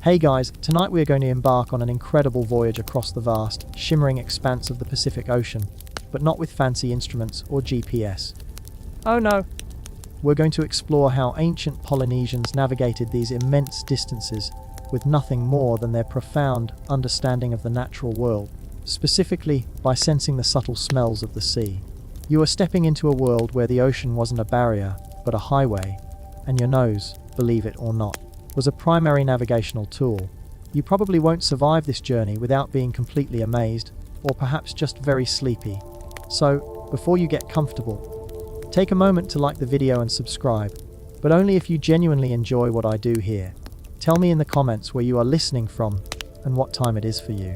Hey guys, tonight we are going to embark on an incredible voyage across the vast, shimmering expanse of the Pacific Ocean, but not with fancy instruments or GPS. Oh no. We're going to explore how ancient Polynesians navigated these immense distances with nothing more than their profound understanding of the natural world, specifically by sensing the subtle smells of the sea. You are stepping into a world where the ocean wasn't a barrier, but a highway, and your nose, believe it or not, was a primary navigational tool. You probably won't survive this journey without being completely amazed, or perhaps just very sleepy. So, before you get comfortable, take a moment to like the video and subscribe, but only if you genuinely enjoy what I do here. Tell me in the comments where you are listening from and what time it is for you.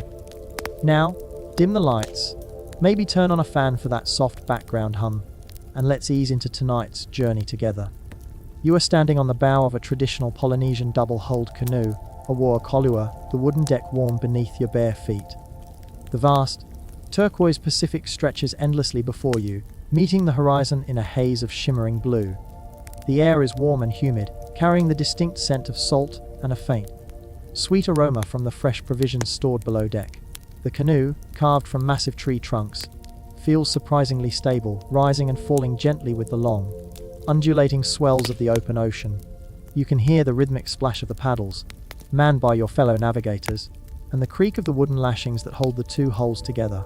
Now, dim the lights, maybe turn on a fan for that soft background hum, and let's ease into tonight's journey together. You are standing on the bow of a traditional Polynesian double-hulled canoe, a war kolua, the wooden deck warm beneath your bare feet. The vast, turquoise Pacific stretches endlessly before you, meeting the horizon in a haze of shimmering blue. The air is warm and humid, carrying the distinct scent of salt and a faint, sweet aroma from the fresh provisions stored below deck. The canoe, carved from massive tree trunks, feels surprisingly stable, rising and falling gently with the long, undulating swells of the open ocean. You can hear the rhythmic splash of the paddles, manned by your fellow navigators, and the creak of the wooden lashings that hold the two hulls together.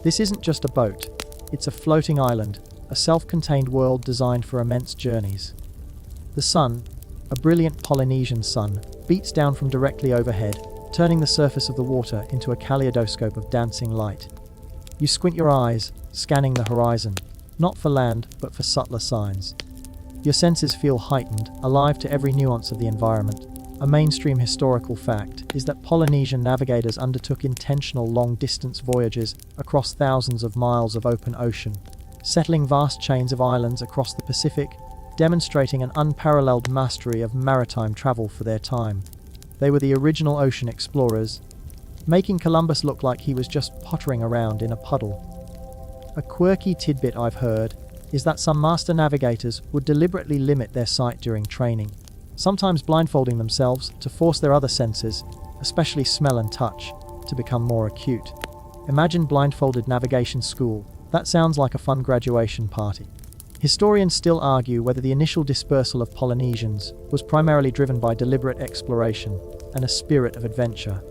This isn't just a boat, it's a floating island, a self-contained world designed for immense journeys. The sun, a brilliant Polynesian sun, beats down from directly overhead, turning the surface of the water into a kaleidoscope of dancing light. You squint your eyes, scanning the horizon, not for land, but for subtler signs. Your senses feel heightened, alive to every nuance of the environment. A mainstream historical fact is that Polynesian navigators undertook intentional long-distance voyages across thousands of miles of open ocean, settling vast chains of islands across the Pacific, demonstrating an unparalleled mastery of maritime travel for their time. They were the original ocean explorers, making Columbus look like he was just pottering around in a puddle. A quirky tidbit I've heard is that some master navigators would deliberately limit their sight during training, sometimes blindfolding themselves to force their other senses, especially smell and touch, to become more acute. Imagine blindfolded navigation school. That sounds like a fun graduation party. Historians still argue whether the initial dispersal of Polynesians was primarily driven by deliberate exploration and a spirit of adventure,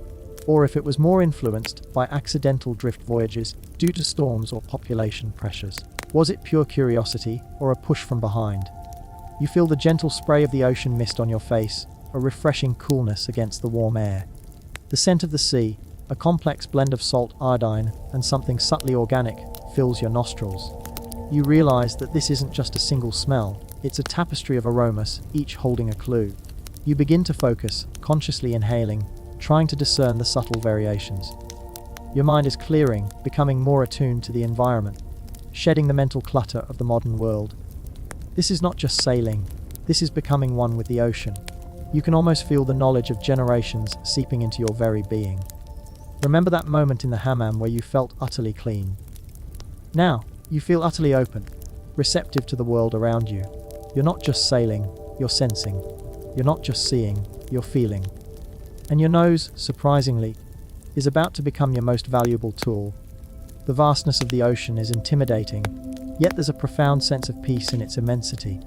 or if it was more influenced by accidental drift voyages due to storms or population pressures. Was it pure curiosity or a push from behind? You feel the gentle spray of the ocean mist on your face, a refreshing coolness against the warm air. The scent of the sea, a complex blend of salt, iodine, and something subtly organic, fills your nostrils. You realize that this isn't just a single smell, it's a tapestry of aromas, each holding a clue. You begin to focus, consciously inhaling, trying to discern the subtle variations. Your mind is clearing, becoming more attuned to the environment, shedding the mental clutter of the modern world. This is not just sailing, this is becoming one with the ocean. You can almost feel the knowledge of generations seeping into your very being. Remember that moment in the hammam where you felt utterly clean. Now, you feel utterly open, receptive to the world around you. You're not just sailing, you're sensing. You're not just seeing, you're feeling. And your nose, surprisingly, is about to become your most valuable tool. The vastness of the ocean is intimidating, yet there's a profound sense of peace in its immensity,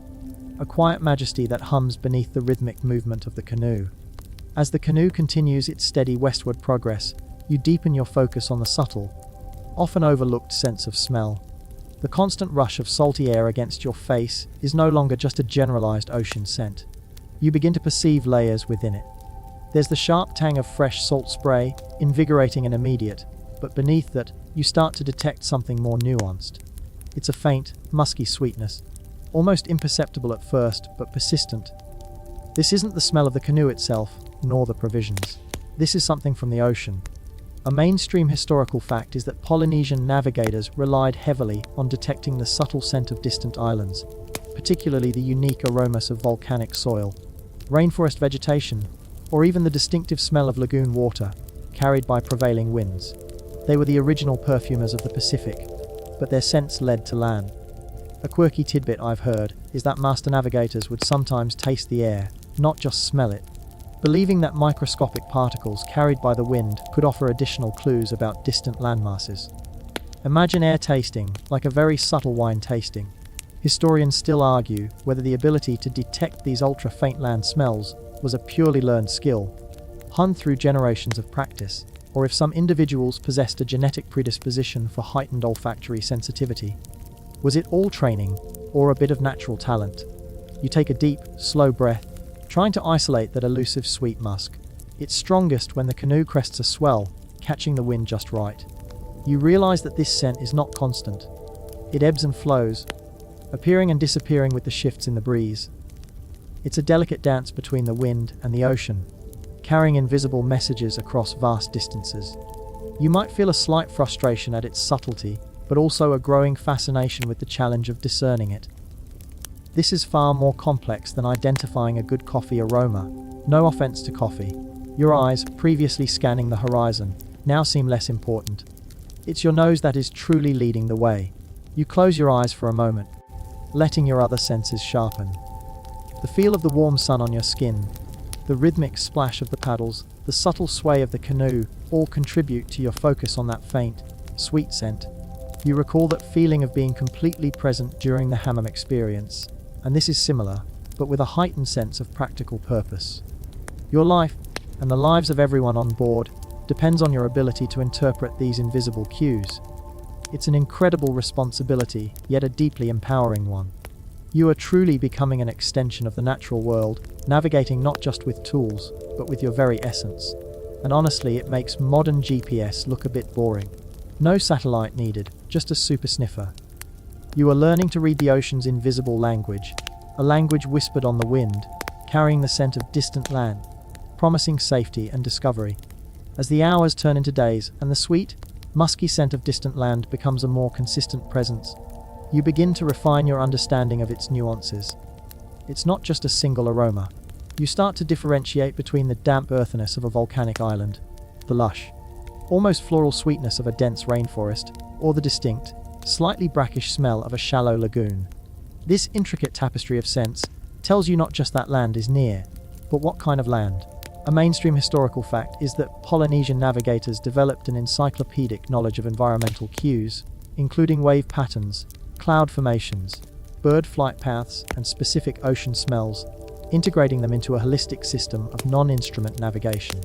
a quiet majesty that hums beneath the rhythmic movement of the canoe. As the canoe continues its steady westward progress, you deepen your focus on the subtle, often overlooked sense of smell. The constant rush of salty air against your face is no longer just a generalized ocean scent. You begin to perceive layers within it. There's the sharp tang of fresh salt spray, invigorating and immediate, but beneath that, you start to detect something more nuanced. It's a faint, musky sweetness, almost imperceptible at first, but persistent. This isn't the smell of the canoe itself, nor the provisions. This is something from the ocean. A mainstream historical fact is that Polynesian navigators relied heavily on detecting the subtle scent of distant islands, particularly the unique aromas of volcanic soil, rainforest vegetation, or even the distinctive smell of lagoon water carried by prevailing winds. They were the original perfumers of the Pacific, but their scents led to land. A quirky tidbit I've heard is that master navigators would sometimes taste the air, not just smell it, believing that microscopic particles carried by the wind could offer additional clues about distant landmasses. Imagine air tasting, like a very subtle wine tasting. Historians still argue whether the ability to detect these ultra-faint land smells was a purely learned skill, honed through generations of practice, or if some individuals possessed a genetic predisposition for heightened olfactory sensitivity. Was it all training, or a bit of natural talent? You take a deep, slow breath, trying to isolate that elusive sweet musk. It's strongest when the canoe crests a swell, catching the wind just right. You realize that this scent is not constant. It ebbs and flows, appearing and disappearing with the shifts in the breeze. It's a delicate dance between the wind and the ocean, carrying invisible messages across vast distances. You might feel a slight frustration at its subtlety, but also a growing fascination with the challenge of discerning it. This is far more complex than identifying a good coffee aroma. No offense to coffee. Your eyes, previously scanning the horizon, now seem less important. It's your nose that is truly leading the way. You close your eyes for a moment, letting your other senses sharpen. The feel of the warm sun on your skin, the rhythmic splash of the paddles, the subtle sway of the canoe, all contribute to your focus on that faint, sweet scent. You recall that feeling of being completely present during the hammam experience, and this is similar, but with a heightened sense of practical purpose. Your life, and the lives of everyone on board, depends on your ability to interpret these invisible cues. It's an incredible responsibility, yet a deeply empowering one. You are truly becoming an extension of the natural world, navigating not just with tools, but with your very essence. And honestly, it makes modern GPS look a bit boring. No satellite needed, just a super sniffer. You are learning to read the ocean's invisible language, a language whispered on the wind, carrying the scent of distant land, promising safety and discovery. As the hours turn into days and the sweet, musky scent of distant land becomes a more consistent presence, you begin to refine your understanding of its nuances. It's not just a single aroma. You start to differentiate between the damp earthiness of a volcanic island, the lush, almost floral sweetness of a dense rainforest, or the distinct, slightly brackish smell of a shallow lagoon. This intricate tapestry of scents tells you not just that land is near, but what kind of land. A mainstream historical fact is that Polynesian navigators developed an encyclopedic knowledge of environmental cues, including wave patterns, cloud formations, bird flight paths, and specific ocean smells, integrating them into a holistic system of non-instrument navigation.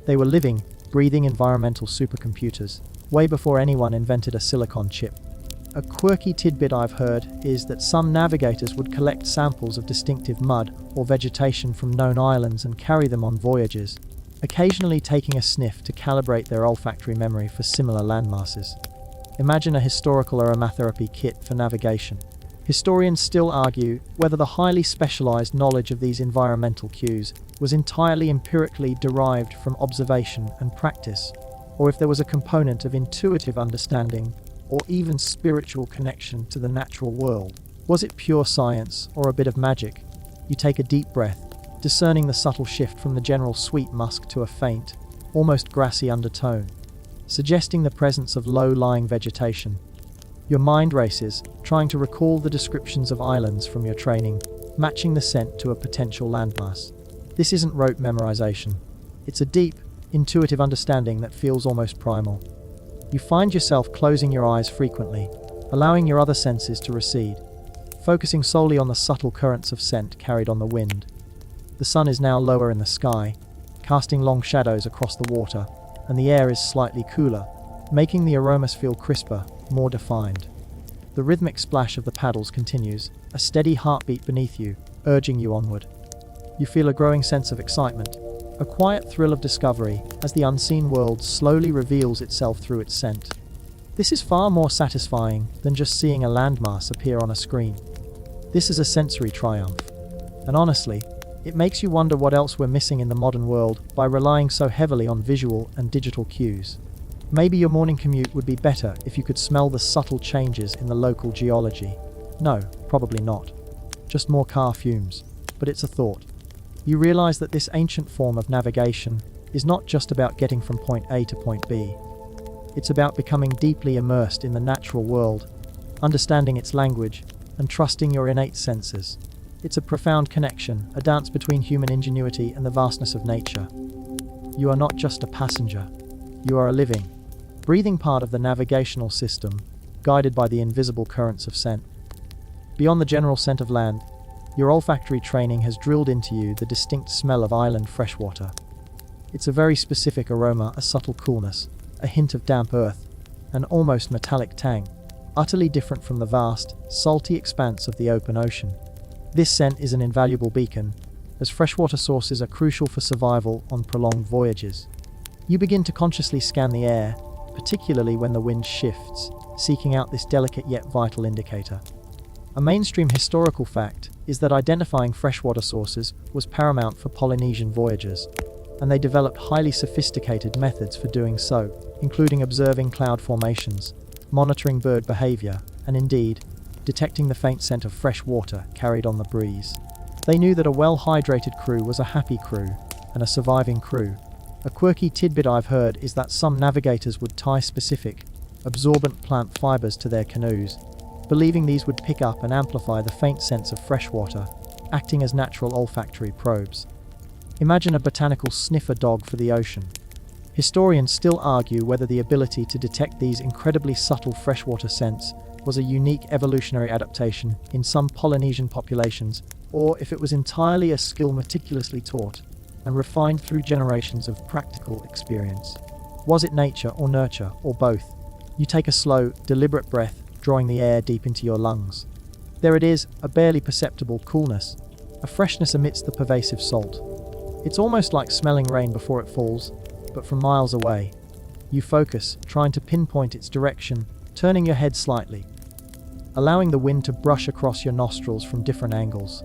They were living, breathing environmental supercomputers, way before anyone invented a silicon chip. A quirky tidbit I've heard is that some navigators would collect samples of distinctive mud or vegetation from known islands and carry them on voyages, occasionally taking a sniff to calibrate their olfactory memory for similar landmasses. Imagine a historical aromatherapy kit for navigation. Historians still argue whether the highly specialized knowledge of these environmental cues was entirely empirically derived from observation and practice, or if there was a component of intuitive understanding or even spiritual connection to the natural world. Was it pure science or a bit of magic? You take a deep breath, discerning the subtle shift from the general sweet musk to a faint, almost grassy undertone, suggesting the presence of low-lying vegetation. Your mind races, trying to recall the descriptions of islands from your training, matching the scent to a potential landmass. This isn't rote memorization. It's a deep, intuitive understanding that feels almost primal. You find yourself closing your eyes frequently, allowing your other senses to recede, focusing solely on the subtle currents of scent carried on the wind. The sun is now lower in the sky, casting long shadows across the water, and the air is slightly cooler, making the aromas feel crisper, more defined. The rhythmic splash of the paddles continues, a steady heartbeat beneath you, urging you onward. You feel a growing sense of excitement, a quiet thrill of discovery as the unseen world slowly reveals itself through its scent. This is far more satisfying than just seeing a landmass appear on a screen. This is a sensory triumph. And honestly, it makes you wonder what else we're missing in the modern world by relying so heavily on visual and digital cues. Maybe your morning commute would be better if you could smell the subtle changes in the local geology. No, probably not. Just more car fumes. But it's a thought. You realize that this ancient form of navigation is not just about getting from point A to point B. It's about becoming deeply immersed in the natural world, understanding its language, and trusting your innate senses. It's a profound connection, a dance between human ingenuity and the vastness of nature. You are not just a passenger. You are a living, breathing part of the navigational system, guided by the invisible currents of scent. Beyond the general scent of land, your olfactory training has drilled into you the distinct smell of island freshwater. It's a very specific aroma, a subtle coolness, a hint of damp earth, an almost metallic tang, utterly different from the vast, salty expanse of the open ocean. This scent is an invaluable beacon, as freshwater sources are crucial for survival on prolonged voyages. You begin to consciously scan the air, particularly when the wind shifts, seeking out this delicate yet vital indicator. A mainstream historical fact is that identifying freshwater sources was paramount for Polynesian voyagers, and they developed highly sophisticated methods for doing so, including observing cloud formations, monitoring bird behavior, and indeed, detecting the faint scent of fresh water carried on the breeze. They knew that a well-hydrated crew was a happy crew, and a surviving crew. A quirky tidbit I've heard is that some navigators would tie specific, absorbent plant fibers to their canoes, believing these would pick up and amplify the faint scents of freshwater, acting as natural olfactory probes. Imagine a botanical sniffer dog for the ocean. Historians still argue whether the ability to detect these incredibly subtle freshwater scents was a unique evolutionary adaptation in some Polynesian populations, or if it was entirely a skill meticulously taught and refined through generations of practical experience. Was it nature or nurture, or both? You take a slow, deliberate breath, drawing the air deep into your lungs. There it is, a barely perceptible coolness, a freshness amidst the pervasive salt. It's almost like smelling rain before it falls, but from miles away. You focus, trying to pinpoint its direction, turning your head slightly, allowing the wind to brush across your nostrils from different angles.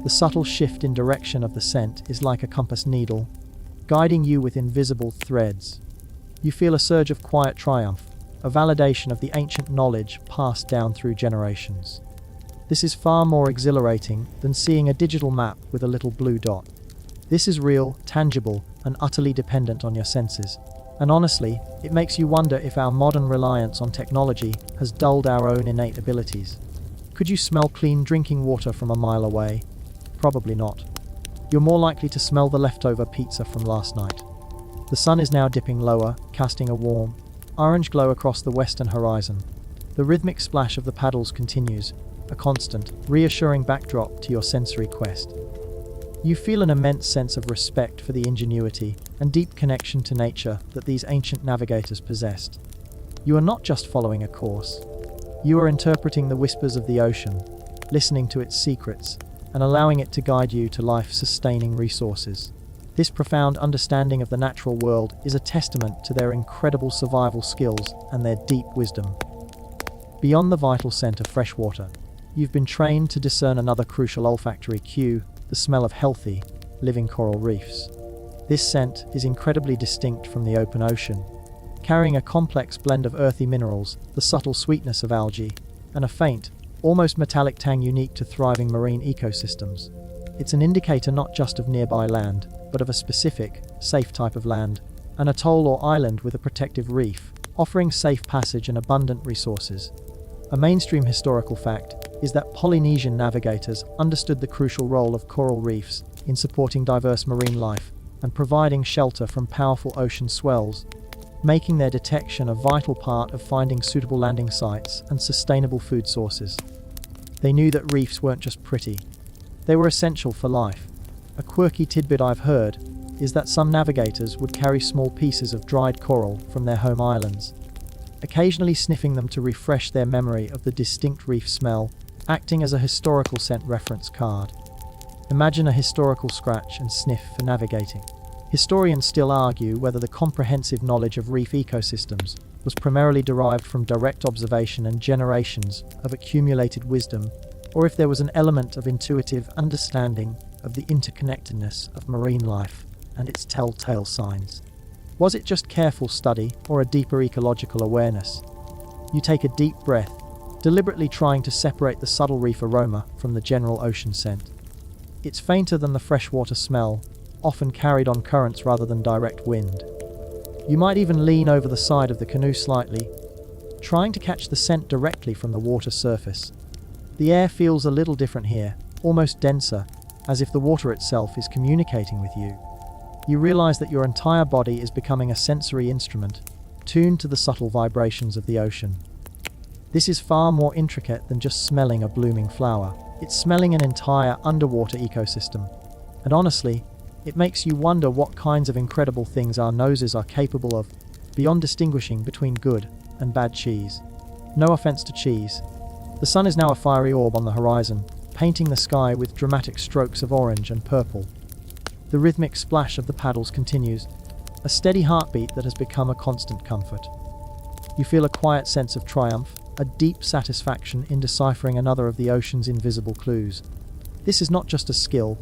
The subtle shift in direction of the scent is like a compass needle, guiding you with invisible threads. You feel a surge of quiet triumph, a validation of the ancient knowledge passed down through generations. This is far more exhilarating than seeing a digital map with a little blue dot. This is real, tangible, and utterly dependent on your senses. And honestly, it makes you wonder if our modern reliance on technology has dulled our own innate abilities. Could you smell clean drinking water from a mile away? Probably not. You're more likely to smell the leftover pizza from last night. The sun is now dipping lower, casting a warm, orange glow across the western horizon. The rhythmic splash of the paddles continues, a constant, reassuring backdrop to your sensory quest. You feel an immense sense of respect for the ingenuity and deep connection to nature that these ancient navigators possessed. You are not just following a course. You are interpreting the whispers of the ocean, listening to its secrets, and allowing it to guide you to life-sustaining resources. This profound understanding of the natural world is a testament to their incredible survival skills and their deep wisdom. Beyond the vital scent of fresh water, you've been trained to discern another crucial olfactory cue, the smell of healthy, living coral reefs. This scent is incredibly distinct from the open ocean, carrying a complex blend of earthy minerals, the subtle sweetness of algae, and a faint, almost metallic tang unique to thriving marine ecosystems. It's an indicator not just of nearby land, but of a specific, safe type of land, an atoll or island with a protective reef, offering safe passage and abundant resources. A mainstream historical fact is that Polynesian navigators understood the crucial role of coral reefs in supporting diverse marine life and providing shelter from powerful ocean swells, making their detection a vital part of finding suitable landing sites and sustainable food sources. They knew that reefs weren't just pretty, they were essential for life. A quirky tidbit I've heard is that some navigators would carry small pieces of dried coral from their home islands, occasionally sniffing them to refresh their memory of the distinct reef smell, acting as a historical scent reference card. Imagine a historical scratch and sniff for navigating. Historians still argue whether the comprehensive knowledge of reef ecosystems was primarily derived from direct observation and generations of accumulated wisdom, or if there was an element of intuitive understanding of the interconnectedness of marine life and its telltale signs. Was it just careful study or a deeper ecological awareness? You take a deep breath, deliberately trying to separate the subtle reef aroma from the general ocean scent. It's fainter than the freshwater smell, often carried on currents rather than direct wind. You might even lean over the side of the canoe slightly, trying to catch the scent directly from the water surface. The air feels a little different here, almost denser, as if the water itself is communicating with you. You realize that your entire body is becoming a sensory instrument, tuned to the subtle vibrations of the ocean. This is far more intricate than just smelling a blooming flower. It's smelling an entire underwater ecosystem. And honestly, it makes you wonder what kinds of incredible things our noses are capable of, beyond distinguishing between good and bad cheese. No offense to cheese. The sun is now a fiery orb on the horizon, painting the sky with dramatic strokes of orange and purple. The rhythmic splash of the paddles continues, a steady heartbeat that has become a constant comfort. You feel a quiet sense of triumph, a deep satisfaction in deciphering another of the ocean's invisible clues. This is not just a skill,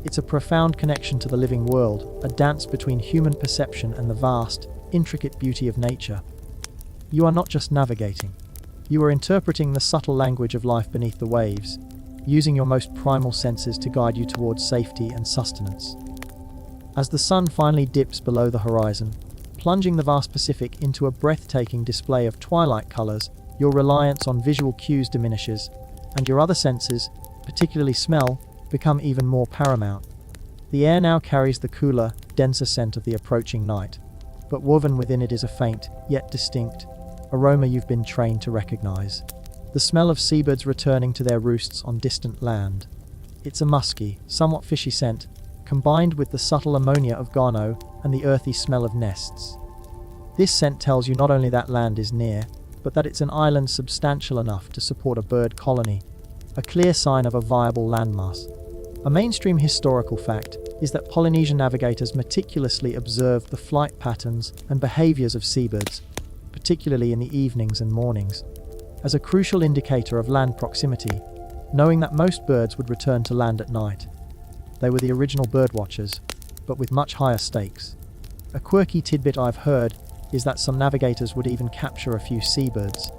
it's a profound connection to the living world, a dance between human perception and the vast, intricate beauty of nature. You are not just navigating. You are interpreting the subtle language of life beneath the waves, using your most primal senses to guide you towards safety and sustenance. As the sun finally dips below the horizon, plunging the vast Pacific into a breathtaking display of twilight colors, your reliance on visual cues diminishes, and your other senses, particularly smell, become even more paramount. The air now carries the cooler, denser scent of the approaching night, but woven within it is a faint, yet distinct, aroma you've been trained to recognize. The smell of seabirds returning to their roosts on distant land. It's a musky, somewhat fishy scent, combined with the subtle ammonia of guano and the earthy smell of nests. This scent tells you not only that land is near, but that it's an island substantial enough to support a bird colony, a clear sign of a viable landmass. A mainstream historical fact is that Polynesian navigators meticulously observed the flight patterns and behaviors of seabirds, particularly in the evenings and mornings, as a crucial indicator of land proximity, knowing that most birds would return to land at night. They were the original birdwatchers, but with much higher stakes. A quirky tidbit I've heard is that some navigators would even capture a few seabirds,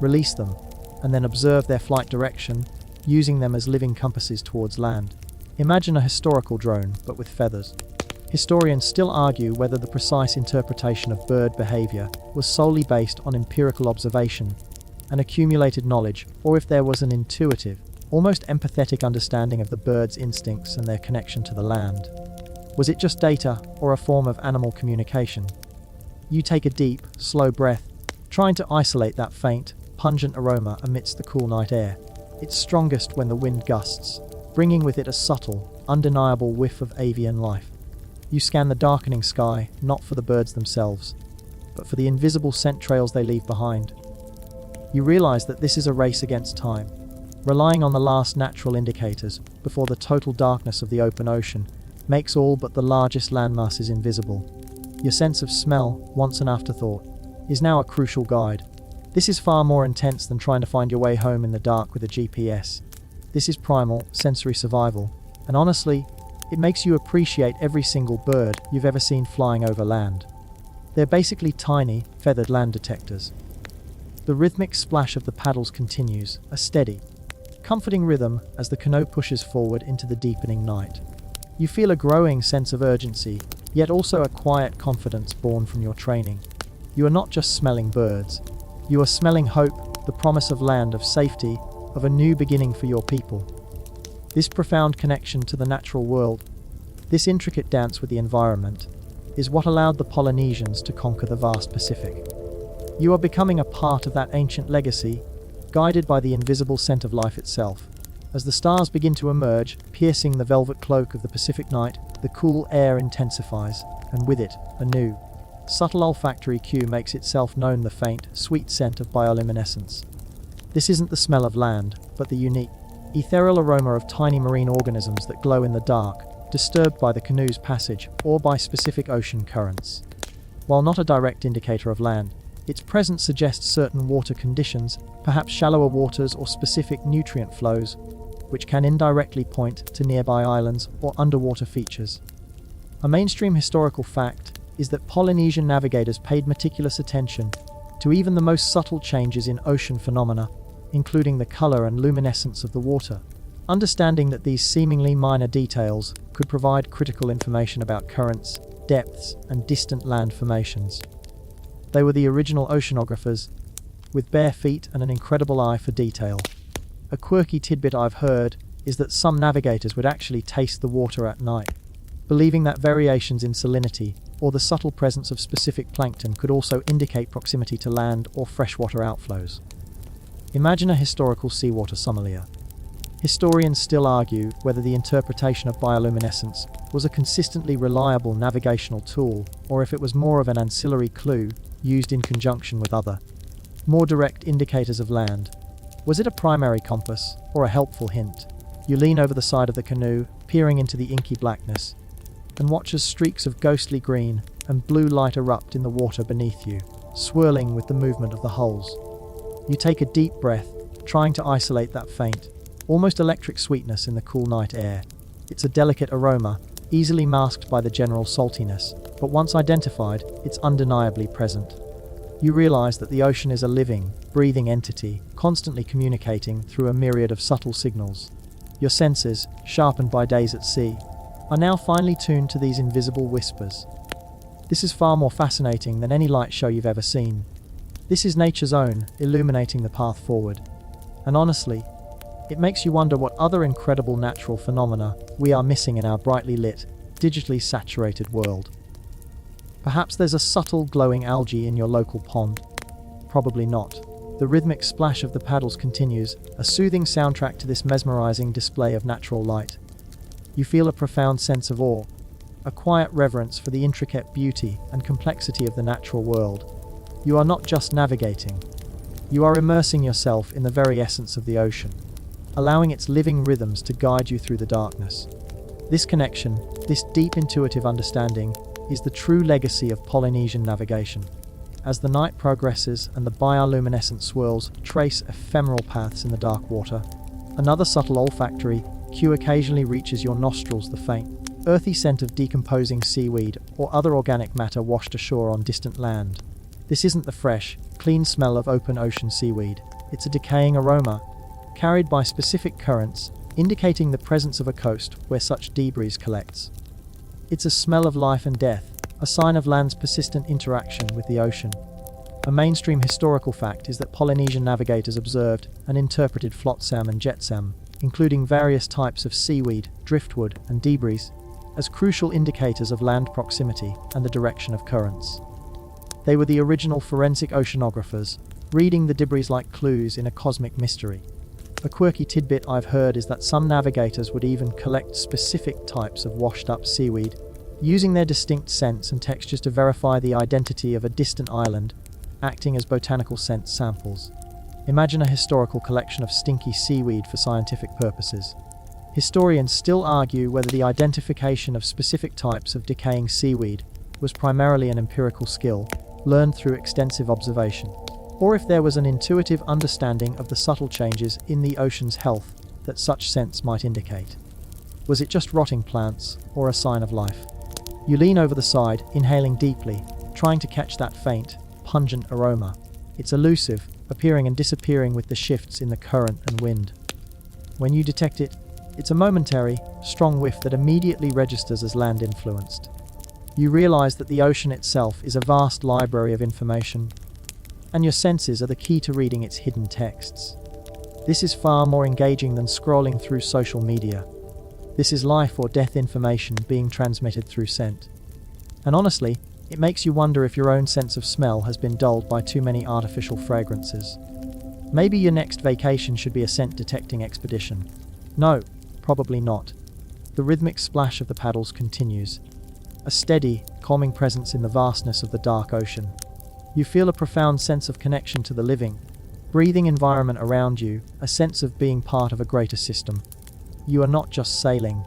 release them, and then observe their flight direction, using them as living compasses towards land. Imagine a historical drone, but with feathers. Historians still argue whether the precise interpretation of bird behavior was solely based on empirical observation and accumulated knowledge, or if there was an intuitive, almost empathetic understanding of the bird's instincts and their connection to the land. Was it just data, or a form of animal communication? You take a deep, slow breath, trying to isolate that faint, pungent aroma amidst the cool night air. It's strongest when the wind gusts, bringing with it a subtle, undeniable whiff of avian life. You scan the darkening sky, not for the birds themselves, but for the invisible scent trails they leave behind. You realize that this is a race against time, relying on the last natural indicators before the total darkness of the open ocean makes all but the largest landmasses invisible. Your sense of smell, once an afterthought, is now a crucial guide. This is far more intense than trying to find your way home in the dark with a GPS. This is primal, sensory survival, and honestly, it makes you appreciate every single bird you've ever seen flying over land. They're basically tiny, feathered land detectors. The rhythmic splash of the paddles continues, a steady, comforting rhythm as the canoe pushes forward into the deepening night. You feel a growing sense of urgency, yet also a quiet confidence born from your training. You are not just smelling birds. You are smelling hope, the promise of land, of safety, of a new beginning for your people. This profound connection to the natural world, this intricate dance with the environment, is what allowed the Polynesians to conquer the vast Pacific. You are becoming a part of that ancient legacy, guided by the invisible scent of life itself. As the stars begin to emerge, piercing the velvet cloak of the Pacific night, the cool air intensifies, and with it, a new, subtle olfactory cue makes itself known: the faint, sweet scent of bioluminescence. This isn't the smell of land, but the unique, ethereal aroma of tiny marine organisms that glow in the dark, disturbed by the canoe's passage or by specific ocean currents. While not a direct indicator of land, its presence suggests certain water conditions, perhaps shallower waters or specific nutrient flows, which can indirectly point to nearby islands or underwater features. A mainstream historical fact is that Polynesian navigators paid meticulous attention to even the most subtle changes in ocean phenomena, including the color and luminescence of the water. Understanding that these seemingly minor details could provide critical information about currents, depths, and distant land formations. They were the original oceanographers, with bare feet and an incredible eye for detail. A quirky tidbit I've heard is that some navigators would actually taste the water at night, believing that variations in salinity or the subtle presence of specific plankton could also indicate proximity to land or freshwater outflows. Imagine a historical seawater sommelier. Historians still argue whether the interpretation of bioluminescence was a consistently reliable navigational tool or if it was more of an ancillary clue used in conjunction with other, more direct indicators of land. Was it a primary compass or a helpful hint? You lean over the side of the canoe, peering into the inky blackness, and watch as streaks of ghostly green and blue light erupt in the water beneath you, swirling with the movement of the hulls. You take a deep breath, trying to isolate that faint, almost electric sweetness in the cool night air. It's a delicate aroma, easily masked by the general saltiness, but once identified, it's undeniably present. You realize that the ocean is a living, breathing entity, constantly communicating through a myriad of subtle signals. Your senses, sharpened by days at sea, are now finely tuned to these invisible whispers. This is far more fascinating than any light show you've ever seen. This is nature's own, illuminating the path forward. And honestly, it makes you wonder what other incredible natural phenomena we are missing in our brightly lit, digitally saturated world. Perhaps there's a subtle glowing algae in your local pond. Probably not. The rhythmic splash of the paddles continues, a soothing soundtrack to this mesmerizing display of natural light. You feel a profound sense of awe, a quiet reverence for the intricate beauty and complexity of the natural world. You are not just navigating. You are immersing yourself in the very essence of the ocean, allowing its living rhythms to guide you through the darkness. This connection, this deep intuitive understanding, is the true legacy of Polynesian navigation. As the night progresses and the bioluminescent swirls trace ephemeral paths in the dark water, another subtle olfactory cue occasionally reaches your nostrils, the faint, earthy scent of decomposing seaweed or other organic matter washed ashore on distant land. This isn't the fresh, clean smell of open ocean seaweed. It's a decaying aroma, carried by specific currents, indicating the presence of a coast where such debris collects. It's a smell of life and death, a sign of land's persistent interaction with the ocean. A mainstream historical fact is that Polynesian navigators observed and interpreted flotsam and jetsam, including various types of seaweed, driftwood, and debris, as crucial indicators of land proximity and the direction of currents. They were the original forensic oceanographers, reading the debris like clues in a cosmic mystery. A quirky tidbit I've heard is that some navigators would even collect specific types of washed-up seaweed, using their distinct scents and textures to verify the identity of a distant island, acting as botanical scent samples. Imagine a historical collection of stinky seaweed for scientific purposes. Historians still argue whether the identification of specific types of decaying seaweed was primarily an empirical skill, learned through extensive observation, or if there was an intuitive understanding of the subtle changes in the ocean's health that such scents might indicate. Was it just rotting plants, or a sign of life? You lean over the side, inhaling deeply, trying to catch that faint, pungent aroma. It's elusive, appearing and disappearing with the shifts in the current and wind. When you detect it, it's a momentary, strong whiff that immediately registers as land-influenced. You realize that the ocean itself is a vast library of information, and your senses are the key to reading its hidden texts. This is far more engaging than scrolling through social media. This is life or death information being transmitted through scent. And honestly, it makes you wonder if your own sense of smell has been dulled by too many artificial fragrances. Maybe your next vacation should be a scent detecting expedition. No, probably not. The rhythmic splash of the paddles continues, a steady, calming presence in the vastness of the dark ocean. You feel a profound sense of connection to the living, breathing environment around you, a sense of being part of a greater system. You are not just sailing.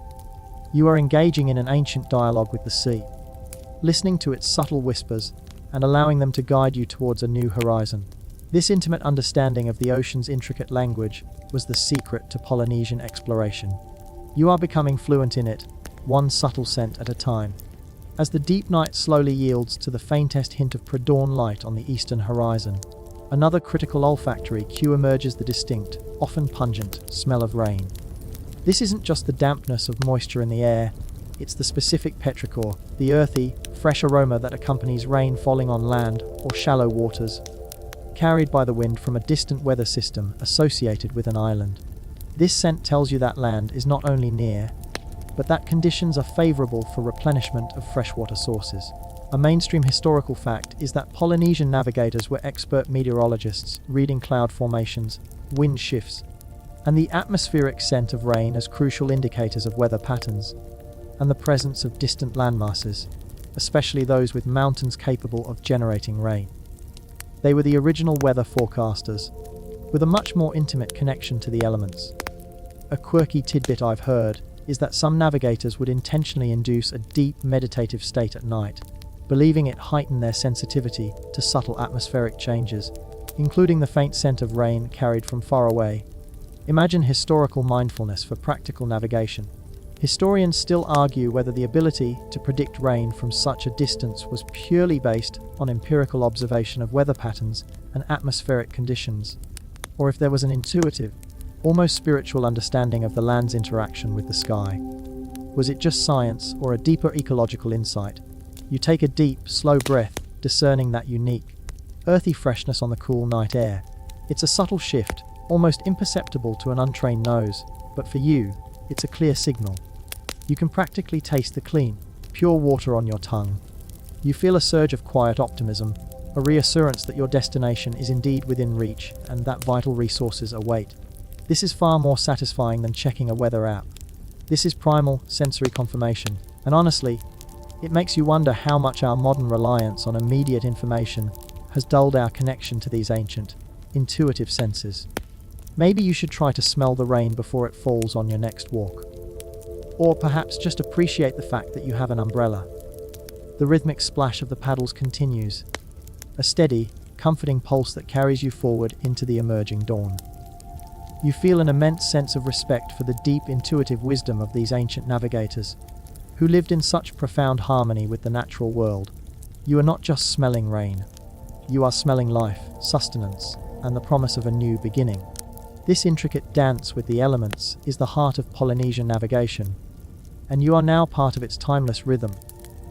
You are engaging in an ancient dialogue with the sea, listening to its subtle whispers and allowing them to guide you towards a new horizon. This intimate understanding of the ocean's intricate language was the secret to Polynesian exploration. You are becoming fluent in it, one subtle scent at a time. As the deep night slowly yields to the faintest hint of pre-dawn light on the eastern horizon, another critical olfactory cue emerges: the distinct, often pungent, smell of rain. This isn't just the dampness of moisture in the air, it's the specific petrichor, the earthy, fresh aroma that accompanies rain falling on land or shallow waters, carried by the wind from a distant weather system associated with an island. This scent tells you that land is not only near, but that conditions are favorable for replenishment of freshwater sources. A mainstream historical fact is that Polynesian navigators were expert meteorologists, reading cloud formations, wind shifts, and the atmospheric scent of rain as crucial indicators of weather patterns and the presence of distant landmasses, especially those with mountains capable of generating rain. They were the original weather forecasters, with a much more intimate connection to the elements. A quirky tidbit I've heard is that some navigators would intentionally induce a deep meditative state at night, believing it heightened their sensitivity to subtle atmospheric changes, including the faint scent of rain carried from far away. Imagine historical mindfulness for practical navigation. Historians still argue whether the ability to predict rain from such a distance was purely based on empirical observation of weather patterns and atmospheric conditions, or if there was an intuitive, almost spiritual understanding of the land's interaction with the sky. Was it just science or a deeper ecological insight? You take a deep, slow breath, discerning that unique, earthy freshness on the cool night air. It's a subtle shift, almost imperceptible to an untrained nose, but for you, it's a clear signal. You can practically taste the clean, pure water on your tongue. You feel a surge of quiet optimism, a reassurance that your destination is indeed within reach and that vital resources await. This is far more satisfying than checking a weather app. This is primal sensory confirmation, and honestly, it makes you wonder how much our modern reliance on immediate information has dulled our connection to these ancient, intuitive senses. Maybe you should try to smell the rain before it falls on your next walk. Or perhaps just appreciate the fact that you have an umbrella. The rhythmic splash of the paddles continues, a steady, comforting pulse that carries you forward into the emerging dawn. You feel an immense sense of respect for the deep intuitive wisdom of these ancient navigators, who lived in such profound harmony with the natural world. You are not just smelling rain. You are smelling life, sustenance, and the promise of a new beginning. This intricate dance with the elements is the heart of Polynesian navigation, and you are now part of its timeless rhythm.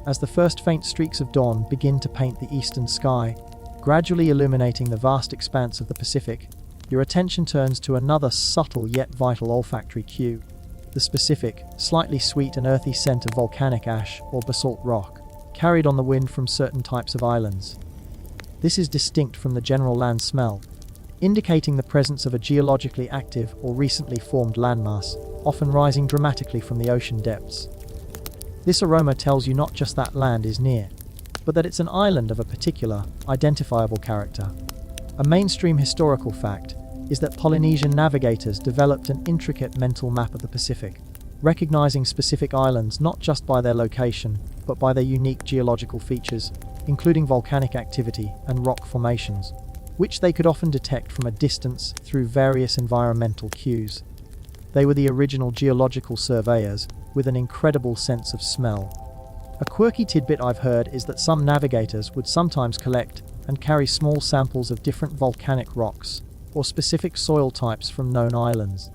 As the first faint streaks of dawn begin to paint the eastern sky, gradually illuminating the vast expanse of the Pacific, your attention turns to another subtle yet vital olfactory cue: the specific, slightly sweet and earthy scent of volcanic ash or basalt rock, carried on the wind from certain types of islands. This is distinct from the general land smell, indicating the presence of a geologically active or recently formed landmass, often rising dramatically from the ocean depths. This aroma tells you not just that land is near, but that it's an island of a particular, identifiable character. A mainstream historical fact is that Polynesian navigators developed an intricate mental map of the Pacific, recognizing specific islands not just by their location, but by their unique geological features, including volcanic activity and rock formations, which they could often detect from a distance through various environmental cues. They were the original geological surveyors, with an incredible sense of smell. A quirky tidbit I've heard is that some navigators would sometimes collect and carry small samples of different volcanic rocks or specific soil types from known islands,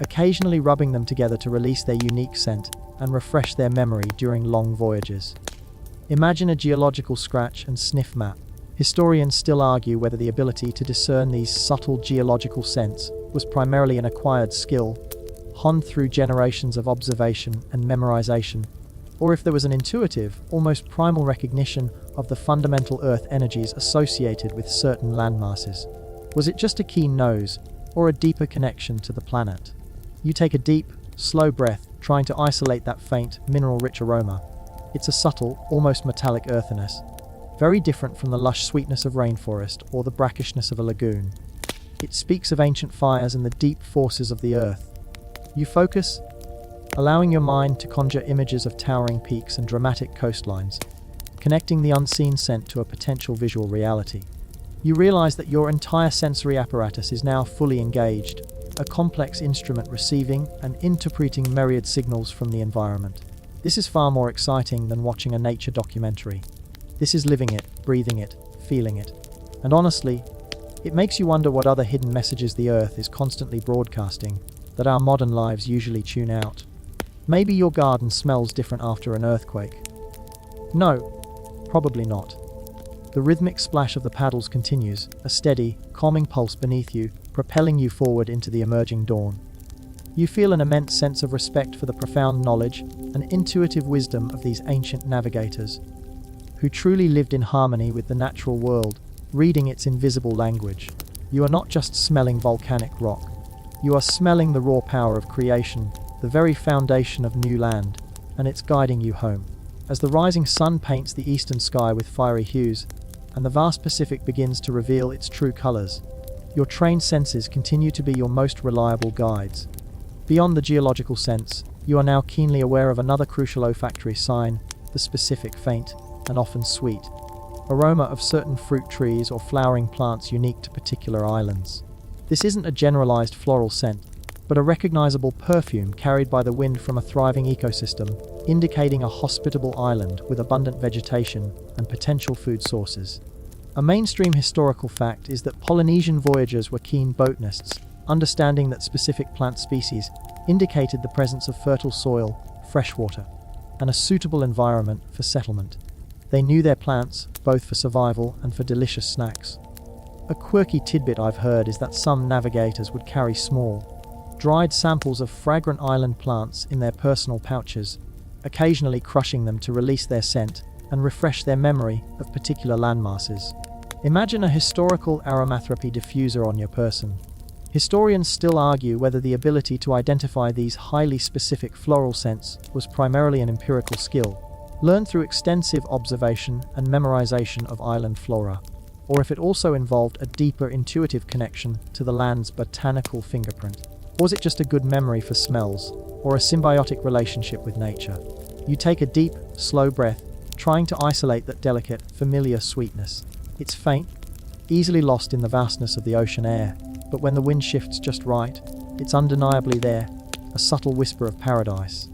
occasionally rubbing them together to release their unique scent and refresh their memory during long voyages. Imagine a geological scratch and sniff map. Historians still argue whether the ability to discern these subtle geological scents was primarily an acquired skill, honed through generations of observation and memorization, or if there was an intuitive, almost primal recognition of the fundamental earth energies associated with certain landmasses. Was it just a keen nose, or a deeper connection to the planet? You take a deep, slow breath, trying to isolate that faint, mineral-rich aroma. It's a subtle, almost metallic earthiness, very different from the lush sweetness of rainforest or the brackishness of a lagoon. It speaks of ancient fires and the deep forces of the earth. You focus, allowing your mind to conjure images of towering peaks and dramatic coastlines, connecting the unseen scent to a potential visual reality. You realize that your entire sensory apparatus is now fully engaged, a complex instrument receiving and interpreting myriad signals from the environment. This is far more exciting than watching a nature documentary. This is living it, breathing it, feeling it. And honestly, it makes you wonder what other hidden messages the Earth is constantly broadcasting that our modern lives usually tune out. Maybe your garden smells different after an earthquake. No, probably not. The rhythmic splash of the paddles continues, a steady, calming pulse beneath you, propelling you forward into the emerging dawn. You feel an immense sense of respect for the profound knowledge and intuitive wisdom of these ancient navigators, who truly lived in harmony with the natural world, reading its invisible language. You are not just smelling volcanic rock. You are smelling the raw power of creation, the very foundation of new land, and it's guiding you home. As the rising sun paints the eastern sky with fiery hues, and the vast Pacific begins to reveal its true colors, your trained senses continue to be your most reliable guides. Beyond the geological sense, you are now keenly aware of another crucial olfactory sign, the specific faint, and often sweet, aroma of certain fruit trees or flowering plants unique to particular islands. This isn't a generalized floral scent, but a recognizable perfume carried by the wind from a thriving ecosystem, indicating a hospitable island with abundant vegetation and potential food sources. A mainstream historical fact is that Polynesian voyagers were keen botanists, understanding that specific plant species indicated the presence of fertile soil, fresh water, and a suitable environment for settlement. They knew their plants, both for survival and for delicious snacks. A quirky tidbit I've heard is that some navigators would carry small, dried samples of fragrant island plants in their personal pouches, occasionally crushing them to release their scent and refresh their memory of particular landmasses. Imagine a historical aromatherapy diffuser on your person. Historians still argue whether the ability to identify these highly specific floral scents was primarily an empirical skill, learned through extensive observation and memorization of island flora, or if it also involved a deeper intuitive connection to the land's botanical fingerprint. Or was it just a good memory for smells, or a symbiotic relationship with nature? You take a deep, slow breath, trying to isolate that delicate, familiar sweetness. It's faint, easily lost in the vastness of the ocean air, but when the wind shifts just right, it's undeniably there, a subtle whisper of paradise.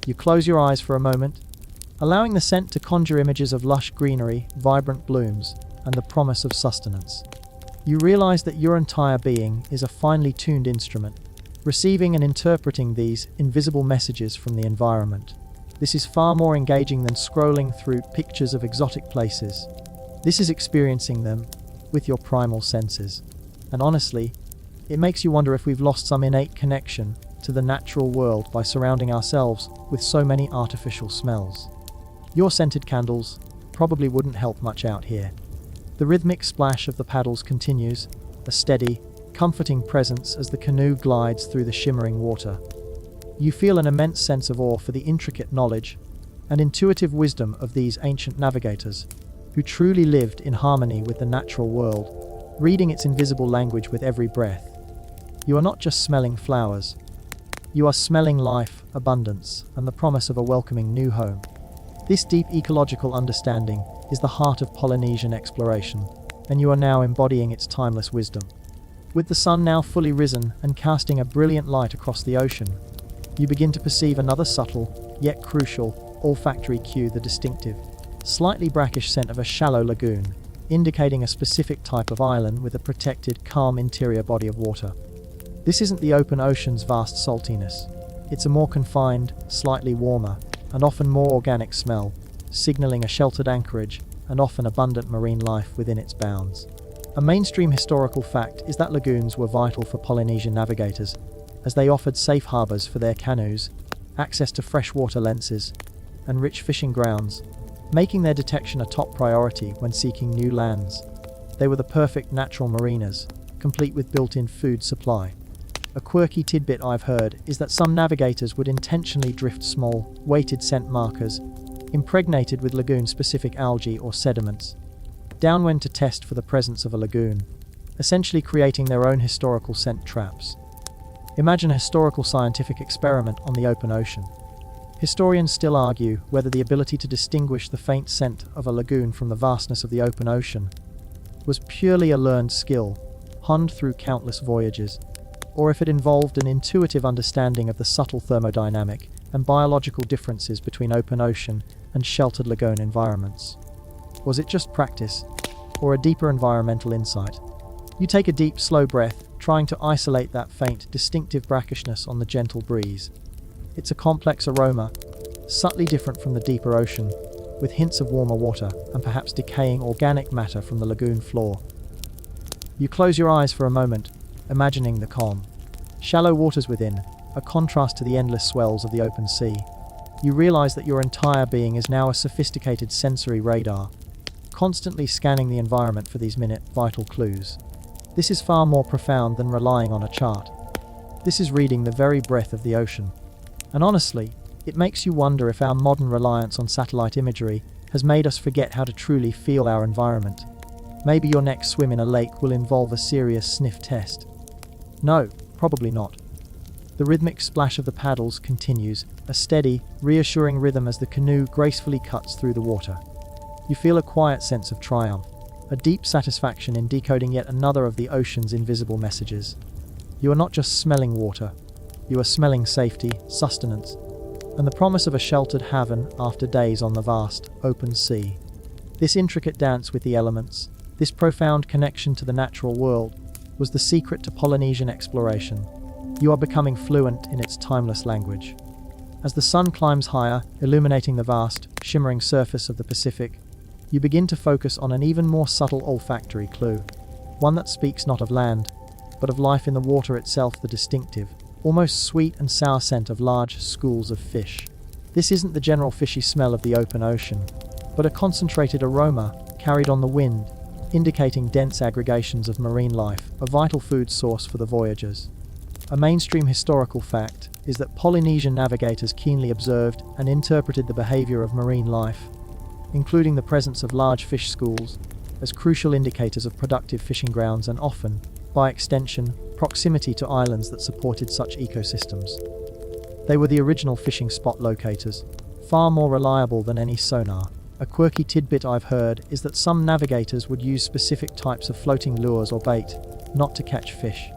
You close your eyes for a moment, allowing the scent to conjure images of lush greenery, vibrant blooms, and the promise of sustenance. You realize that your entire being is a finely tuned instrument, receiving and interpreting these invisible messages from the environment. This is far more engaging than scrolling through pictures of exotic places. This is experiencing them with your primal senses. And honestly, it makes you wonder if we've lost some innate connection to the natural world by surrounding ourselves with so many artificial smells. Your scented candles probably wouldn't help much out here. The rhythmic splash of the paddles continues, a steady, comforting presence as the canoe glides through the shimmering water. You feel an immense sense of awe for the intricate knowledge and intuitive wisdom of these ancient navigators, who truly lived in harmony with the natural world, reading its invisible language with every breath. You are not just smelling flowers. You are smelling life, abundance, and the promise of a welcoming new home. This deep ecological understanding is the heart of Polynesian exploration, and you are now embodying its timeless wisdom. With the sun now fully risen and casting a brilliant light across the ocean, you begin to perceive another subtle, yet crucial, olfactory cue: the distinctive, slightly brackish scent of a shallow lagoon, indicating a specific type of island with a protected, calm interior body of water. This isn't the open ocean's vast saltiness. It's a more confined, slightly warmer, and often more organic smell, signaling a sheltered anchorage and often abundant marine life within its bounds. A mainstream historical fact is that lagoons were vital for Polynesian navigators, as they offered safe harbors for their canoes, access to freshwater lenses, and rich fishing grounds, making their detection a top priority when seeking new lands. They were the perfect natural marinas, complete with built-in food supply. A quirky tidbit I've heard is that some navigators would intentionally drift small, weighted scent markers, impregnated with lagoon-specific algae or sediments, downwind to test for the presence of a lagoon, essentially creating their own historical scent traps. Imagine a historical scientific experiment on the open ocean. Historians still argue whether the ability to distinguish the faint scent of a lagoon from the vastness of the open ocean was purely a learned skill, honed through countless voyages, or if it involved an intuitive understanding of the subtle thermodynamic and biological differences between open ocean and sheltered lagoon environments. Was it just practice, or a deeper environmental insight? You take a deep, slow breath, trying to isolate that faint, distinctive brackishness on the gentle breeze. It's a complex aroma, subtly different from the deeper ocean, with hints of warmer water and perhaps decaying organic matter from the lagoon floor. You close your eyes for a moment, imagining the calm, shallow waters within, a contrast to the endless swells of the open sea. You realize that your entire being is now a sophisticated sensory radar, constantly scanning the environment for these minute, vital clues. This is far more profound than relying on a chart. This is reading the very breath of the ocean. And honestly, it makes you wonder if our modern reliance on satellite imagery has made us forget how to truly feel our environment. Maybe your next swim in a lake will involve a serious sniff test. No, probably not. The rhythmic splash of the paddles continues, a steady, reassuring rhythm as the canoe gracefully cuts through the water. You feel a quiet sense of triumph, a deep satisfaction in decoding yet another of the ocean's invisible messages. You are not just smelling water, you are smelling safety, sustenance, and the promise of a sheltered haven after days on the vast, open sea. This intricate dance with the elements, this profound connection to the natural world, was the secret to Polynesian exploration. You are becoming fluent in its timeless language. As the sun climbs higher, illuminating the vast, shimmering surface of the Pacific, you begin to focus on an even more subtle olfactory clue, one that speaks not of land, but of life in the water itself, the distinctive, almost sweet and sour scent of large schools of fish. This isn't the general fishy smell of the open ocean, but a concentrated aroma carried on the wind, indicating dense aggregations of marine life, a vital food source for the voyagers. A mainstream historical fact is that Polynesian navigators keenly observed and interpreted the behavior of marine life, including the presence of large fish schools, as crucial indicators of productive fishing grounds and often, by extension, proximity to islands that supported such ecosystems. They were the original fishing spot locators, far more reliable than any sonar. A quirky tidbit I've heard is that some navigators would use specific types of floating lures or bait, not to catch fish,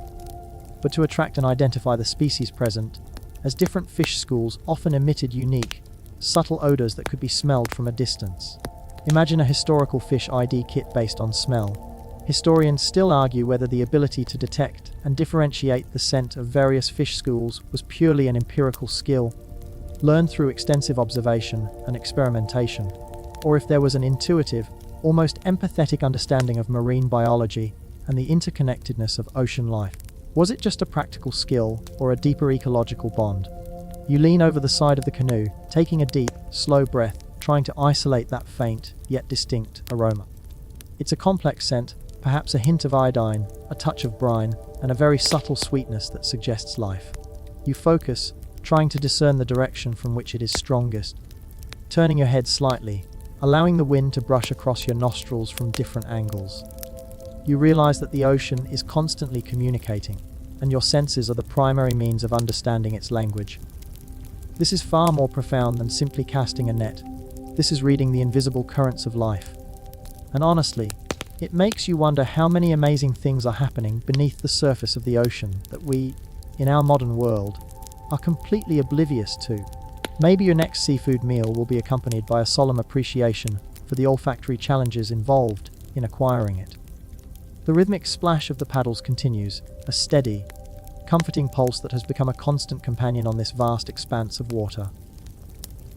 but to attract and identify the species present, as different fish schools often emitted unique, subtle odors that could be smelled from a distance. Imagine a historical fish ID kit based on smell. Historians still argue whether the ability to detect and differentiate the scent of various fish schools was purely an empirical skill, learned through extensive observation and experimentation, or if there was an intuitive, almost empathetic understanding of marine biology and the interconnectedness of ocean life. Was it just a practical skill or a deeper ecological bond? You lean over the side of the canoe, taking a deep, slow breath, trying to isolate that faint, yet distinct aroma. It's a complex scent, perhaps a hint of iodine, a touch of brine, and a very subtle sweetness that suggests life. You focus, trying to discern the direction from which it is strongest, turning your head slightly, allowing the wind to brush across your nostrils from different angles. You realize that the ocean is constantly communicating, and your senses are the primary means of understanding its language. This is far more profound than simply casting a net. This is reading the invisible currents of life. And honestly, it makes you wonder how many amazing things are happening beneath the surface of the ocean that we, in our modern world, are completely oblivious to. Maybe your next seafood meal will be accompanied by a solemn appreciation for the olfactory challenges involved in acquiring it. The rhythmic splash of the paddles continues, a steady, comforting pulse that has become a constant companion on this vast expanse of water.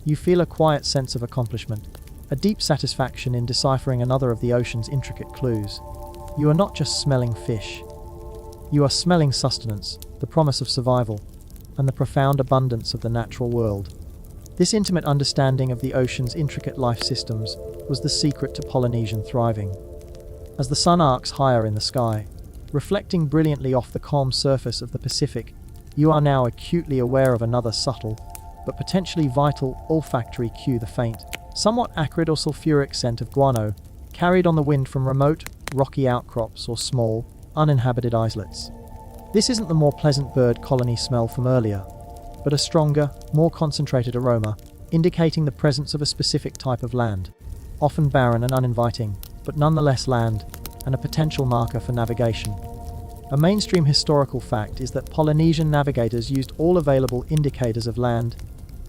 You feel a quiet sense of accomplishment, a deep satisfaction in deciphering another of the ocean's intricate clues. You are not just smelling fish. You are smelling sustenance, the promise of survival, and the profound abundance of the natural world. This intimate understanding of the ocean's intricate life systems was the secret to Polynesian thriving. As the sun arcs higher in the sky, reflecting brilliantly off the calm surface of the Pacific, you are now acutely aware of another subtle, but potentially vital olfactory cue: the faint, somewhat acrid or sulfuric scent of guano, carried on the wind from remote, rocky outcrops or small, uninhabited islets. This isn't the more pleasant bird colony smell from earlier, but a stronger, more concentrated aroma, indicating the presence of a specific type of land, often barren and uninviting, but nonetheless land, and a potential marker for navigation. A mainstream historical fact is that Polynesian navigators used all available indicators of land,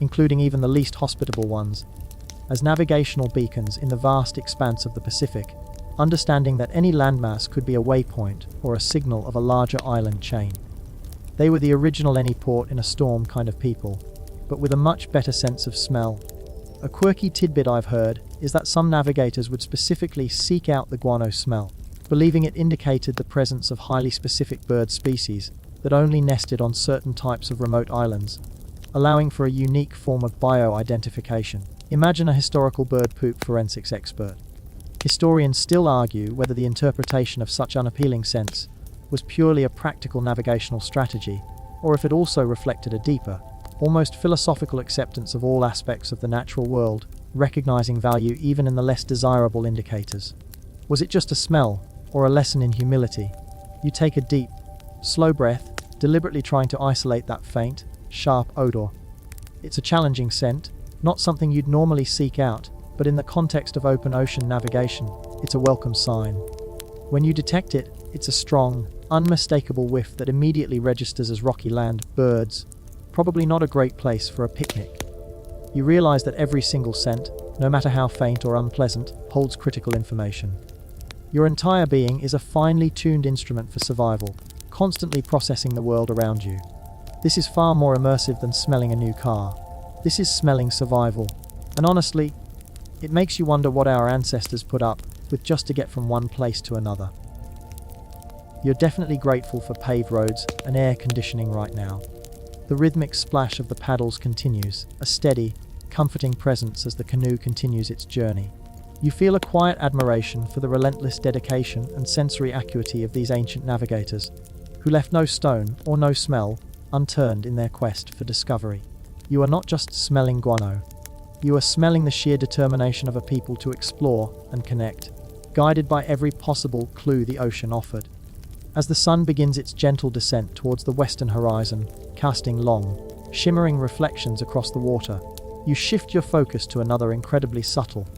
including even the least hospitable ones, as navigational beacons in the vast expanse of the Pacific, understanding that any landmass could be a waypoint or a signal of a larger island chain. They were the original any port in a storm kind of people, but with a much better sense of smell. A quirky tidbit I've heard is that some navigators would specifically seek out the guano smell, believing it indicated the presence of highly specific bird species, that only nested on certain types of remote islands, allowing for a unique form of bio-identification. Imagine a historical bird poop forensics expert. Historians still argue whether the interpretation of such unappealing scents was purely a practical navigational strategy, or if it also reflected a deeper, almost philosophical acceptance of all aspects of the natural world, recognizing value even in the less desirable indicators. Was it just a smell, or a lesson in humility? You take a deep, slow breath, deliberately trying to isolate that faint, sharp odor. It's a challenging scent, not something you'd normally seek out, but in the context of open ocean navigation, it's a welcome sign. When you detect it, it's a strong, unmistakable whiff that immediately registers as rocky land, birds, probably not a great place for a picnic. You realize that every single scent, no matter how faint or unpleasant, holds critical information. Your entire being is a finely tuned instrument for survival, constantly processing the world around you. This is far more immersive than smelling a new car. This is smelling survival. And honestly, it makes you wonder what our ancestors put up with just to get from one place to another. You're definitely grateful for paved roads and air conditioning right now. The rhythmic splash of the paddles continues, a steady, comforting presence as the canoe continues its journey. You feel a quiet admiration for the relentless dedication and sensory acuity of these ancient navigators, who left no stone or no smell unturned in their quest for discovery. You are not just smelling guano. You are smelling the sheer determination of a people to explore and connect, guided by every possible clue the ocean offered. As the sun begins its gentle descent towards the western horizon, casting long, shimmering reflections across the water, you shift your focus to another incredibly subtle,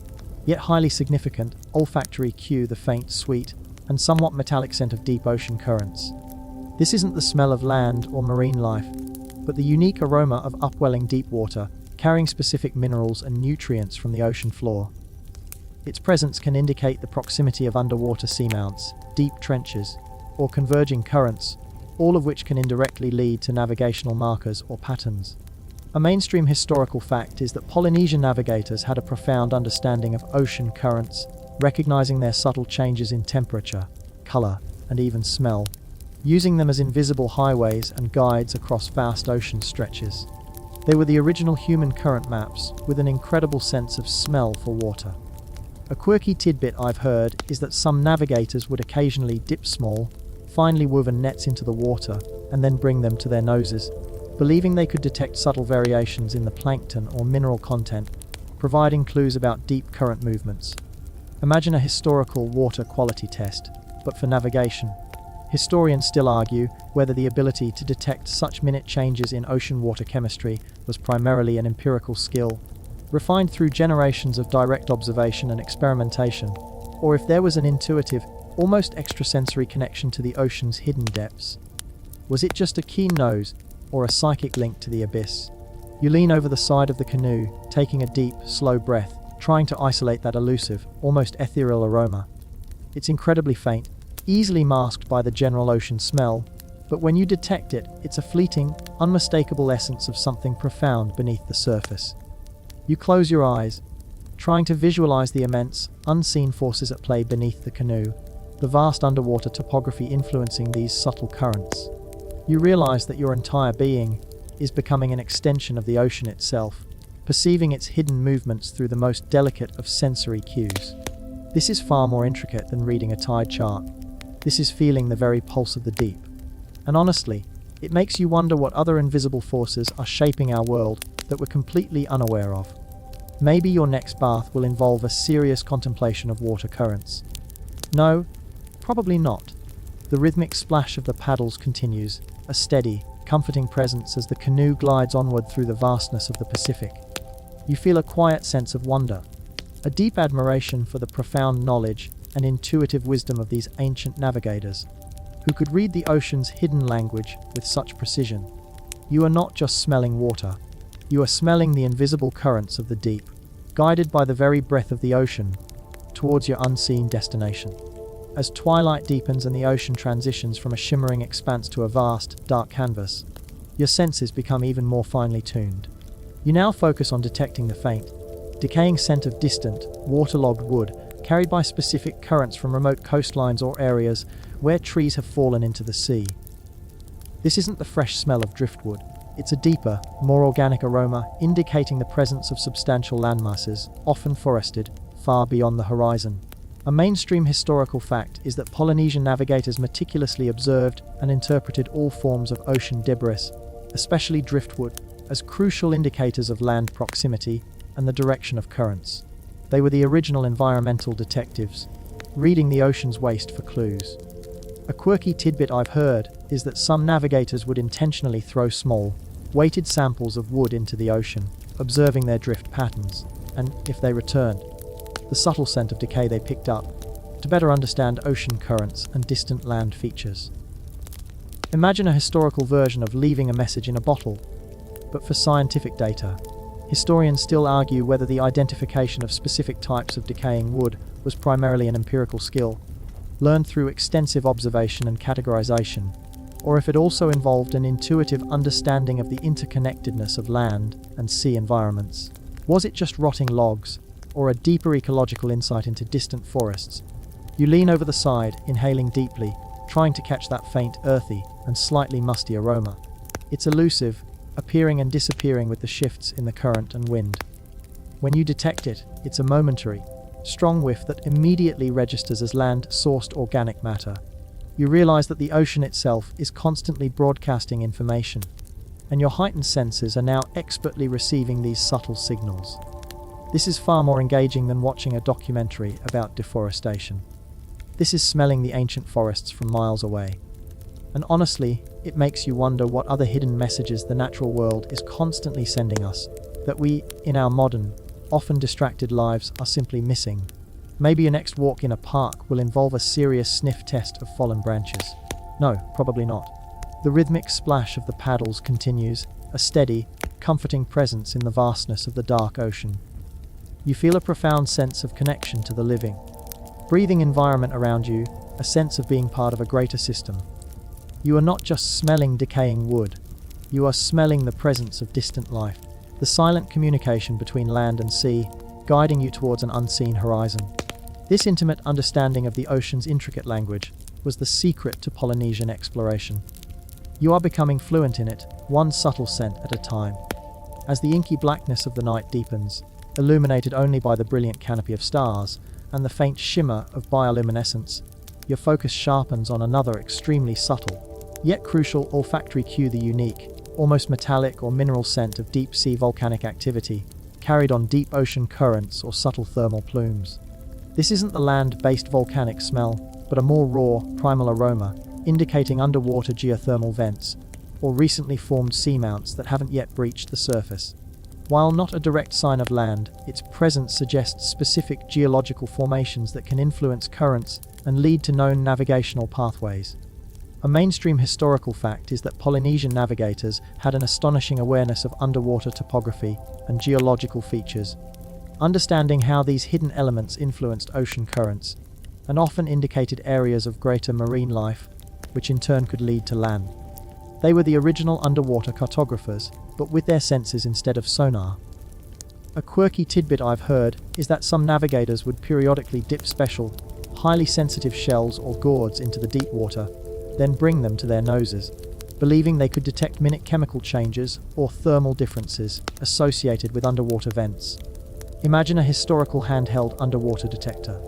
yet highly significant, olfactory cue: the faint, sweet, and somewhat metallic scent of deep ocean currents. This isn't the smell of land or marine life, but the unique aroma of upwelling deep water, carrying specific minerals and nutrients from the ocean floor. Its presence can indicate the proximity of underwater seamounts, deep trenches, or converging currents, all of which can indirectly lead to navigational markers or patterns. A mainstream historical fact is that Polynesian navigators had a profound understanding of ocean currents, recognizing their subtle changes in temperature, color, and even smell, using them as invisible highways and guides across vast ocean stretches. They were the original human current maps, with an incredible sense of smell for water. A quirky tidbit I've heard is that some navigators would occasionally dip small, finely woven nets into the water and then bring them to their noses, believing they could detect subtle variations in the plankton or mineral content, providing clues about deep current movements. Imagine a historical water quality test, but for navigation. Historians still argue whether the ability to detect such minute changes in ocean water chemistry was primarily an empirical skill, refined through generations of direct observation and experimentation, or if there was an intuitive, almost extrasensory connection to the ocean's hidden depths. Was it just a keen nose, or a psychic link to the abyss? You lean over the side of the canoe, taking a deep, slow breath, trying to isolate that elusive, almost ethereal aroma. It's incredibly faint, easily masked by the general ocean smell, but when you detect it, it's a fleeting, unmistakable essence of something profound beneath the surface. You close your eyes, trying to visualize the immense, unseen forces at play beneath the canoe, the vast underwater topography influencing these subtle currents. You realize that your entire being is becoming an extension of the ocean itself, perceiving its hidden movements through the most delicate of sensory cues. This is far more intricate than reading a tide chart. This is feeling the very pulse of the deep. And honestly, it makes you wonder what other invisible forces are shaping our world that we're completely unaware of. Maybe your next bath will involve a serious contemplation of water currents. No, probably not. The rhythmic splash of the paddles continues, a steady, comforting presence as the canoe glides onward through the vastness of the Pacific. You feel a quiet sense of wonder, a deep admiration for the profound knowledge and intuitive wisdom of these ancient navigators, who could read the ocean's hidden language with such precision. You are not just smelling water, you are smelling the invisible currents of the deep, guided by the very breath of the ocean, towards your unseen destination. As twilight deepens and the ocean transitions from a shimmering expanse to a vast, dark canvas, your senses become even more finely tuned. You now focus on detecting the faint, decaying scent of distant, waterlogged wood, carried by specific currents from remote coastlines or areas where trees have fallen into the sea. This isn't the fresh smell of driftwood. It's a deeper, more organic aroma, indicating the presence of substantial landmasses, often forested, far beyond the horizon. A mainstream historical fact is that Polynesian navigators meticulously observed and interpreted all forms of ocean debris, especially driftwood, as crucial indicators of land proximity and the direction of currents. They were the original environmental detectives, reading the ocean's waste for clues. A quirky tidbit I've heard is that some navigators would intentionally throw small, weighted samples of wood into the ocean, observing their drift patterns, and, if they returned, the subtle scent of decay they picked up, to better understand ocean currents and distant land features. Imagine a historical version of leaving a message in a bottle, but for scientific data. Historians still argue whether the identification of specific types of decaying wood was primarily an empirical skill, learned through extensive observation and categorization, or if it also involved an intuitive understanding of the interconnectedness of land and sea environments. Was it just rotting logs, or a deeper ecological insight into distant forests? You lean over the side, inhaling deeply, trying to catch that faint, earthy, and slightly musty aroma. It's elusive, appearing and disappearing with the shifts in the current and wind. When you detect it, it's a momentary, strong whiff that immediately registers as land-sourced organic matter. You realize that the ocean itself is constantly broadcasting information, and your heightened senses are now expertly receiving these subtle signals. This is far more engaging than watching a documentary about deforestation. This is smelling the ancient forests from miles away. And honestly, it makes you wonder what other hidden messages the natural world is constantly sending us, that we, in our modern, often distracted lives, are simply missing. Maybe your next walk in a park will involve a serious sniff test of fallen branches. No, probably not. The rhythmic splash of the paddles continues, a steady, comforting presence in the vastness of the dark ocean. You feel a profound sense of connection to the living, breathing environment around you, a sense of being part of a greater system. You are not just smelling decaying wood, you are smelling the presence of distant life, the silent communication between land and sea, guiding you towards an unseen horizon. This intimate understanding of the ocean's intricate language was the secret to Polynesian exploration. You are becoming fluent in it, one subtle scent at a time. As the inky blackness of the night deepens, illuminated only by the brilliant canopy of stars and the faint shimmer of bioluminescence, your focus sharpens on another extremely subtle, yet crucial olfactory cue: the unique, almost metallic or mineral scent of deep-sea volcanic activity, carried on deep ocean currents or subtle thermal plumes. This isn't the land-based volcanic smell, but a more raw, primal aroma, indicating underwater geothermal vents, or recently formed seamounts that haven't yet breached the surface. While not a direct sign of land, its presence suggests specific geological formations that can influence currents and lead to known navigational pathways. A mainstream historical fact is that Polynesian navigators had an astonishing awareness of underwater topography and geological features, understanding how these hidden elements influenced ocean currents, and often indicated areas of greater marine life, which in turn could lead to land. They were the original underwater cartographers, but with their senses instead of sonar. A quirky tidbit I've heard is that some navigators would periodically dip special, highly sensitive shells or gourds into the deep water, then bring them to their noses, believing they could detect minute chemical changes or thermal differences associated with underwater vents. Imagine a historical handheld underwater detector.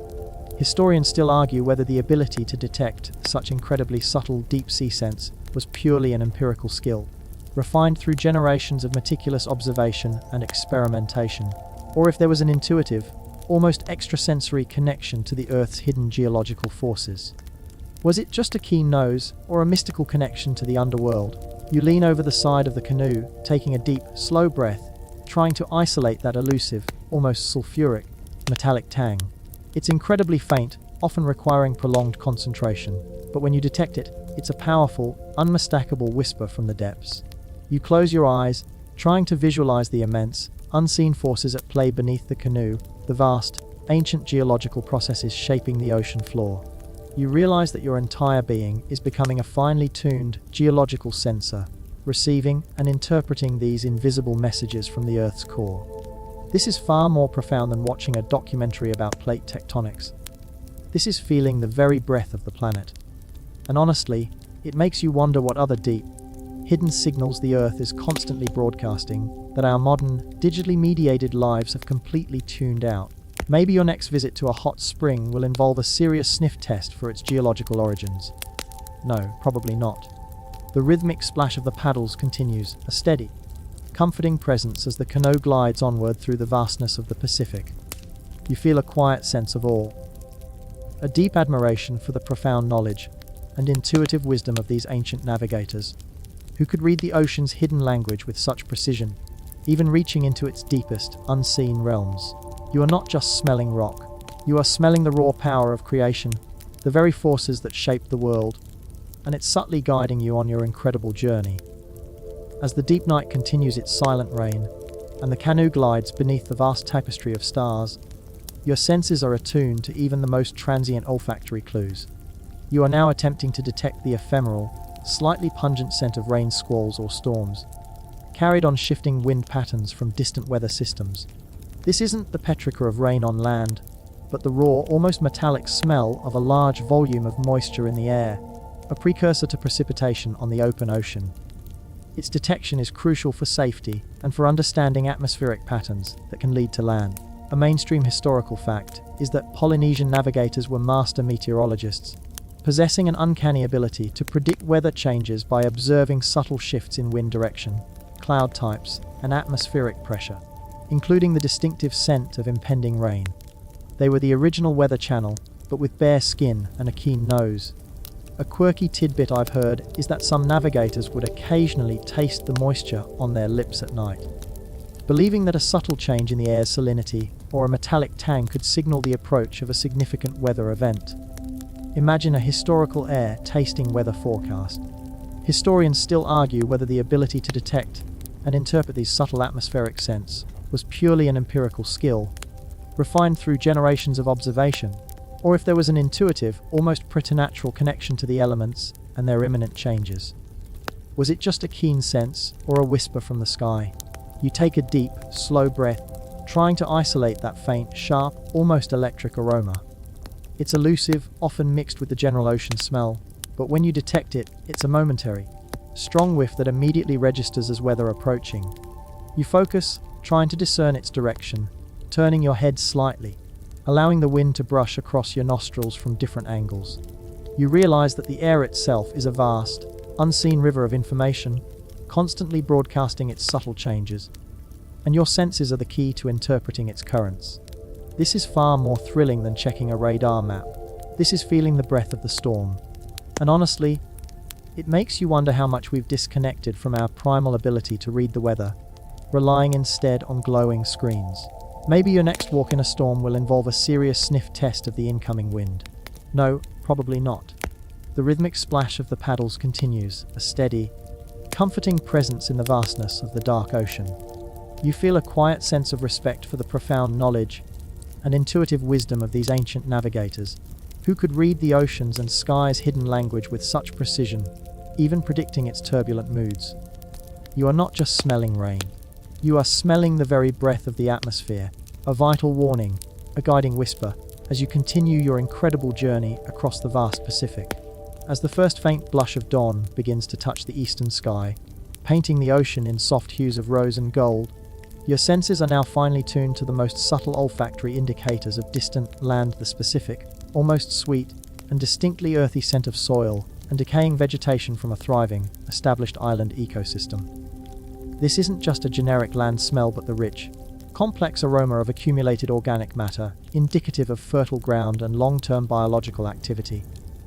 Historians still argue whether the ability to detect such incredibly subtle deep-sea scents was purely an empirical skill, refined through generations of meticulous observation and experimentation, or if there was an intuitive, almost extrasensory connection to the Earth's hidden geological forces. Was it just a keen nose, or a mystical connection to the underworld? You lean over the side of the canoe, taking a deep, slow breath, trying to isolate that elusive, almost sulfuric, metallic tang. It's incredibly faint, often requiring prolonged concentration, but when you detect it, it's a powerful, unmistakable whisper from the depths. You close your eyes, trying to visualize the immense, unseen forces at play beneath the canoe, the vast, ancient geological processes shaping the ocean floor. You realize that your entire being is becoming a finely tuned, geological sensor, receiving and interpreting these invisible messages from the Earth's core. This is far more profound than watching a documentary about plate tectonics. This is feeling the very breath of the planet. And honestly, it makes you wonder what other deep, hidden signals the Earth is constantly broadcasting that our modern, digitally mediated lives have completely tuned out. Maybe your next visit to a hot spring will involve a serious sniff test for its geological origins. No, probably not. The rhythmic splash of the paddles continues, a steady, comforting presence as the canoe glides onward through the vastness of the Pacific. You feel a quiet sense of awe, a deep admiration for the profound knowledge and intuitive wisdom of these ancient navigators, who could read the ocean's hidden language with such precision, even reaching into its deepest, unseen realms. You are not just smelling rock, you are smelling the raw power of creation, the very forces that shape the world, and it's subtly guiding you on your incredible journey. As the deep night continues its silent reign, and the canoe glides beneath the vast tapestry of stars, your senses are attuned to even the most transient olfactory clues. You are now attempting to detect the ephemeral, slightly pungent scent of rain squalls or storms, carried on shifting wind patterns from distant weather systems. This isn't the petrichor of rain on land, but the raw, almost metallic smell of a large volume of moisture in the air, a precursor to precipitation on the open ocean. Its detection is crucial for safety and for understanding atmospheric patterns that can lead to land. A mainstream historical fact is that Polynesian navigators were master meteorologists, possessing an uncanny ability to predict weather changes by observing subtle shifts in wind direction, cloud types, and atmospheric pressure, including the distinctive scent of impending rain. They were the original weather channel, but with bare skin and a keen nose. A quirky tidbit I've heard is that some navigators would occasionally taste the moisture on their lips at night, believing that a subtle change in the air's salinity or a metallic tang could signal the approach of a significant weather event. Imagine a historical air tasting weather forecast. Historians still argue whether the ability to detect and interpret these subtle atmospheric scents was purely an empirical skill, refined through generations of observation, or if there was an intuitive, almost preternatural connection to the elements and their imminent changes. Was it just a keen sense or a whisper from the sky? You take a deep, slow breath, trying to isolate that faint, sharp, almost electric aroma. It's elusive, often mixed with the general ocean smell, but when you detect it, it's a momentary, strong whiff that immediately registers as weather approaching. You focus, trying to discern its direction, turning your head slightly, allowing the wind to brush across your nostrils from different angles. You realize that the air itself is a vast, unseen river of information, constantly broadcasting its subtle changes, and your senses are the key to interpreting its currents. This is far more thrilling than checking a radar map. This is feeling the breath of the storm. And honestly, it makes you wonder how much we've disconnected from our primal ability to read the weather, relying instead on glowing screens. Maybe your next walk in a storm will involve a serious sniff test of the incoming wind. No, probably not. The rhythmic splash of the paddles continues, a steady, comforting presence in the vastness of the dark ocean. You feel a quiet sense of respect for the profound knowledge and intuitive wisdom of these ancient navigators, who could read the ocean's and sky's hidden language with such precision, even predicting its turbulent moods. You are not just smelling rain. You are smelling the very breath of the atmosphere, a vital warning, a guiding whisper, as you continue your incredible journey across the vast Pacific. As the first faint blush of dawn begins to touch the eastern sky, painting the ocean in soft hues of rose and gold, your senses are now finely tuned to the most subtle olfactory indicators of distant land, the specific, almost sweet, and distinctly earthy scent of soil and decaying vegetation from a thriving, established island ecosystem. This isn't just a generic land smell, but the rich, complex aroma of accumulated organic matter, indicative of fertile ground and long-term biological activity.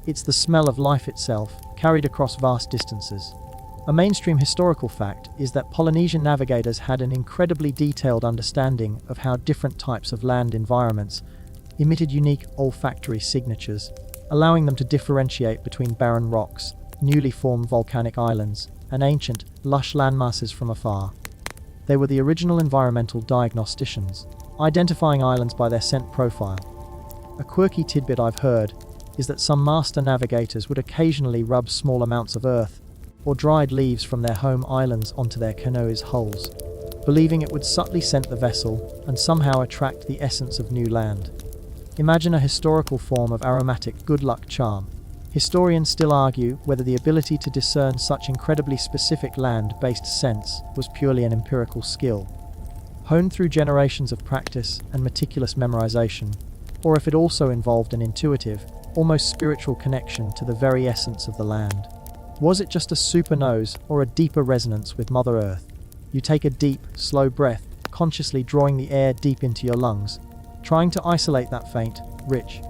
It's the smell of life itself, carried across vast distances. A mainstream historical fact is that Polynesian navigators had an incredibly detailed understanding of how different types of land environments emitted unique olfactory signatures, allowing them to differentiate between barren rocks, newly formed volcanic islands, and ancient, lush landmasses from afar. They were the original environmental diagnosticians, identifying islands by their scent profile. A quirky tidbit I've heard is that some master navigators would occasionally rub small amounts of earth or dried leaves from their home islands onto their canoes' hulls, believing it would subtly scent the vessel and somehow attract the essence of new land. Imagine a historical form of aromatic good luck charm, Historians still argue whether the ability to discern such incredibly specific land-based scents was purely an empirical skill, honed through generations of practice and meticulous memorization, or if it also involved an intuitive, almost spiritual connection to the very essence of the land. Was it just a super nose or a deeper resonance with Mother Earth? You take a deep, slow breath, consciously drawing the air deep into your lungs, trying to isolate that faint, rich,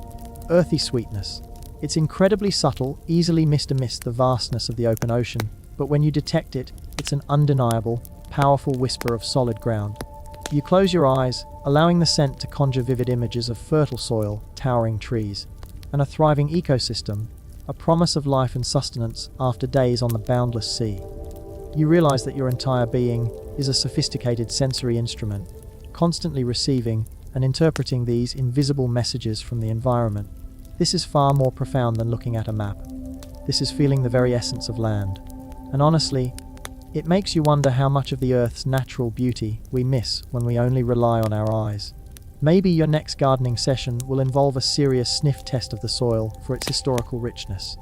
earthy sweetness. It's incredibly subtle, easily missed amidst the vastness of the open ocean, but when you detect it, it's an undeniable, powerful whisper of solid ground. You close your eyes, allowing the scent to conjure vivid images of fertile soil, towering trees, and a thriving ecosystem, a promise of life and sustenance after days on the boundless sea. You realize that your entire being is a sophisticated sensory instrument, constantly receiving and interpreting these invisible messages from the environment. This is far more profound than looking at a map. This is feeling the very essence of land. And honestly, it makes you wonder how much of the Earth's natural beauty we miss when we only rely on our eyes. Maybe your next gardening session will involve a serious sniff test of the soil for its historical richness.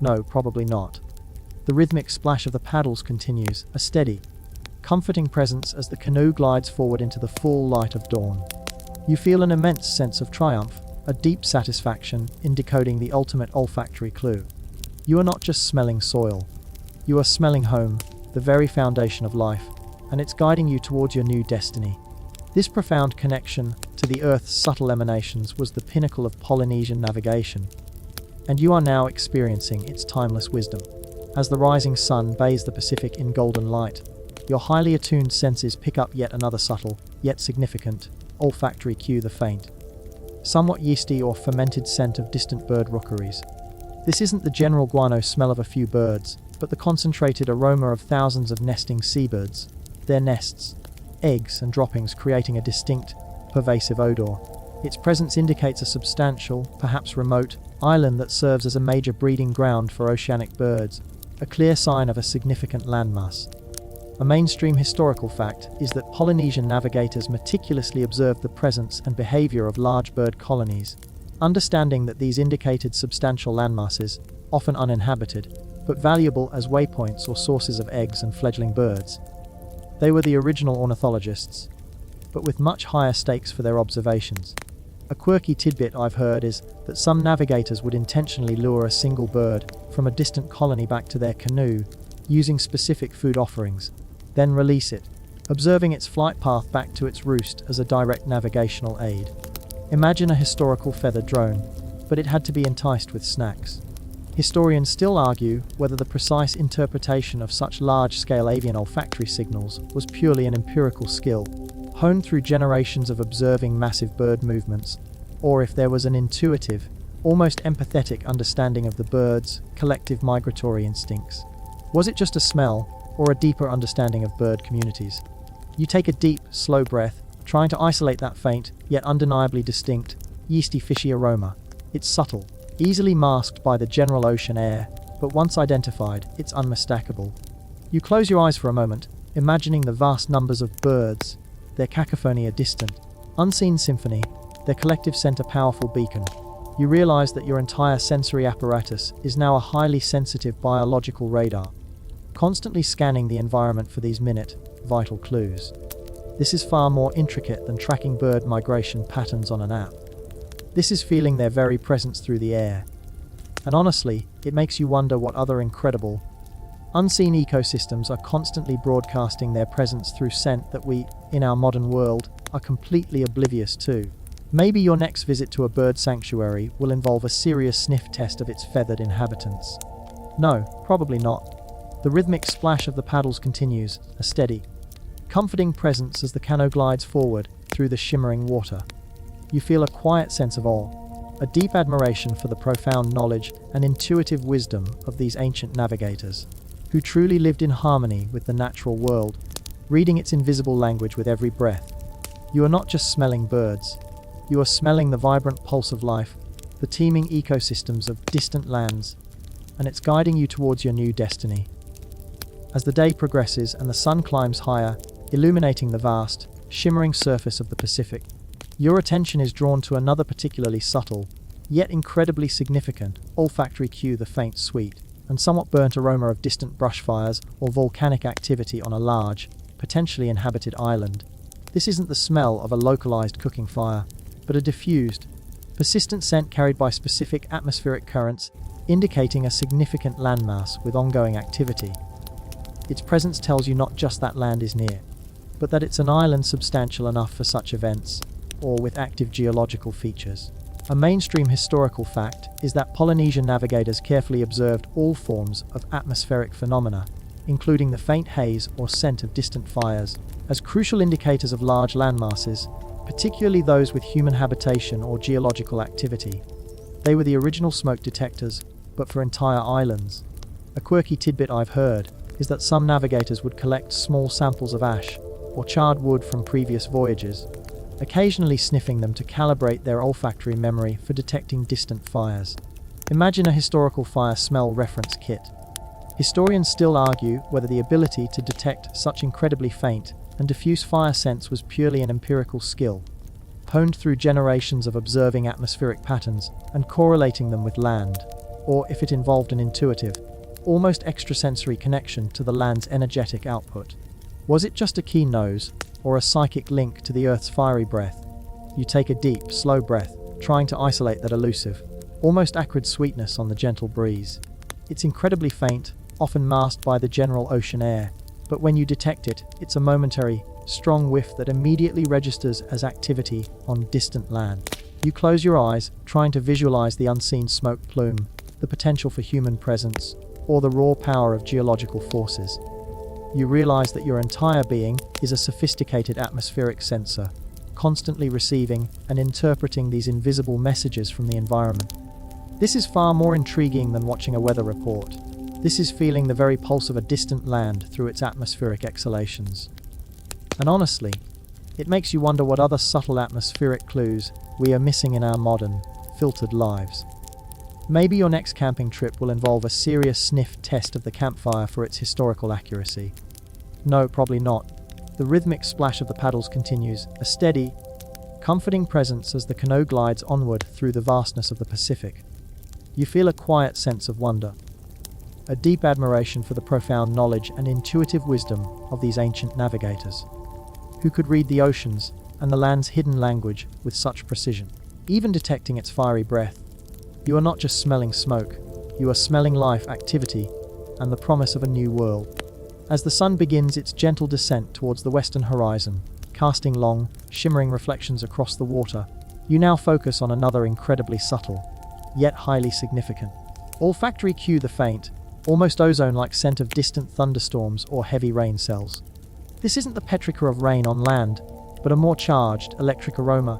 No, probably not. The rhythmic splash of the paddles continues, a steady, comforting presence as the canoe glides forward into the full light of dawn. You feel an immense sense of triumph, a deep satisfaction in decoding the ultimate olfactory clue. You are not just smelling soil. You are smelling home, the very foundation of life, and it's guiding you towards your new destiny. This profound connection to the Earth's subtle emanations was the pinnacle of Polynesian navigation, and you are now experiencing its timeless wisdom. As the rising sun bathes the Pacific in golden light, your highly attuned senses pick up yet another subtle, yet significant, olfactory cue: the faint, somewhat yeasty or fermented scent of distant bird rookeries. This isn't the general guano smell of a few birds, but the concentrated aroma of thousands of nesting seabirds, their nests, eggs and droppings creating a distinct, pervasive odor. Its presence indicates a substantial, perhaps remote, island that serves as a major breeding ground for oceanic birds, a clear sign of a significant landmass. A mainstream historical fact is that Polynesian navigators meticulously observed the presence and behavior of large bird colonies, understanding that these indicated substantial landmasses, often uninhabited, but valuable as waypoints or sources of eggs and fledgling birds. They were the original ornithologists, but with much higher stakes for their observations. A quirky tidbit I've heard is that some navigators would intentionally lure a single bird from a distant colony back to their canoe, using specific food offerings, then release it, observing its flight path back to its roost as a direct navigational aid. Imagine a historical feathered drone, but it had to be enticed with snacks. Historians still argue whether the precise interpretation of such large-scale avian olfactory signals was purely an empirical skill, honed through generations of observing massive bird movements, or if there was an intuitive, almost empathetic understanding of the birds' collective migratory instincts. Was it just a smell, or a deeper understanding of bird communities? You take a deep, slow breath, trying to isolate that faint, yet undeniably distinct, yeasty fishy aroma. It's subtle, easily masked by the general ocean air, but once identified, it's unmistakable. You close your eyes for a moment, imagining the vast numbers of birds, their cacophony a distant, unseen symphony, their collective scent a powerful beacon. You realize that your entire sensory apparatus is now a highly sensitive biological radar, constantly scanning the environment for these minute, vital clues. This is far more intricate than tracking bird migration patterns on an app. This is feeling their very presence through the air. And honestly, it makes you wonder what other incredible, unseen ecosystems are constantly broadcasting their presence through scent that we, in our modern world, are completely oblivious to. Maybe your next visit to a bird sanctuary will involve a serious sniff test of its feathered inhabitants. No, probably not. The rhythmic splash of the paddles continues, a steady, comforting presence as the canoe glides forward through the shimmering water. You feel a quiet sense of awe, a deep admiration for the profound knowledge and intuitive wisdom of these ancient navigators, who truly lived in harmony with the natural world, reading its invisible language with every breath. You are not just smelling birds, you are smelling the vibrant pulse of life, the teeming ecosystems of distant lands, and it's guiding you towards your new destiny. As the day progresses and the sun climbs higher, illuminating the vast, shimmering surface of the Pacific, your attention is drawn to another particularly subtle, yet incredibly significant, olfactory cue, the faint, sweet, and somewhat burnt aroma of distant brush fires or volcanic activity on a large, potentially inhabited island. This isn't the smell of a localized cooking fire, but a diffused, persistent scent carried by specific atmospheric currents, indicating a significant landmass with ongoing activity. Its presence tells you not just that land is near, but that it's an island substantial enough for such events, or with active geological features. A mainstream historical fact is that Polynesian navigators carefully observed all forms of atmospheric phenomena, including the faint haze or scent of distant fires, as crucial indicators of large landmasses, particularly those with human habitation or geological activity. They were the original smoke detectors, but for entire islands. A quirky tidbit I've heard is that some navigators would collect small samples of ash or charred wood from previous voyages, occasionally sniffing them to calibrate their olfactory memory for detecting distant fires. Imagine a historical fire smell reference kit. Historians still argue whether the ability to detect such incredibly faint and diffuse fire scents was purely an empirical skill, honed through generations of observing atmospheric patterns and correlating them with land, or if it involved an intuitive, almost extrasensory connection to the land's energetic output. Was it just a keen nose, or a psychic link to the Earth's fiery breath? You take a deep, slow breath, trying to isolate that elusive, almost acrid sweetness on the gentle breeze. It's incredibly faint, often masked by the general ocean air, but when you detect it, it's a momentary, strong whiff that immediately registers as activity on distant land. You close your eyes, trying to visualize the unseen smoke plume, the potential for human presence, or the raw power of geological forces. You realize that your entire being is a sophisticated atmospheric sensor, constantly receiving and interpreting these invisible messages from the environment. This is far more intriguing than watching a weather report. This is feeling the very pulse of a distant land through its atmospheric exhalations. And honestly, it makes you wonder what other subtle atmospheric clues we are missing in our modern, filtered lives. Maybe your next camping trip will involve a serious sniff test of the campfire for its historical accuracy. No, probably not. The rhythmic splash of the paddles continues, a steady, comforting presence as the canoe glides onward through the vastness of the Pacific. You feel a quiet sense of wonder, a deep admiration for the profound knowledge and intuitive wisdom of these ancient navigators, who could read the oceans and the land's hidden language with such precision. Even detecting its fiery breath, you are not just smelling smoke, you are smelling life, activity, and the promise of a new world. As the sun begins its gentle descent towards the western horizon, casting long, shimmering reflections across the water, you now focus on another incredibly subtle, yet highly significant olfactory cue: the faint, almost ozone-like scent of distant thunderstorms or heavy rain cells. This isn't the petrichor of rain on land, but a more charged, electric aroma,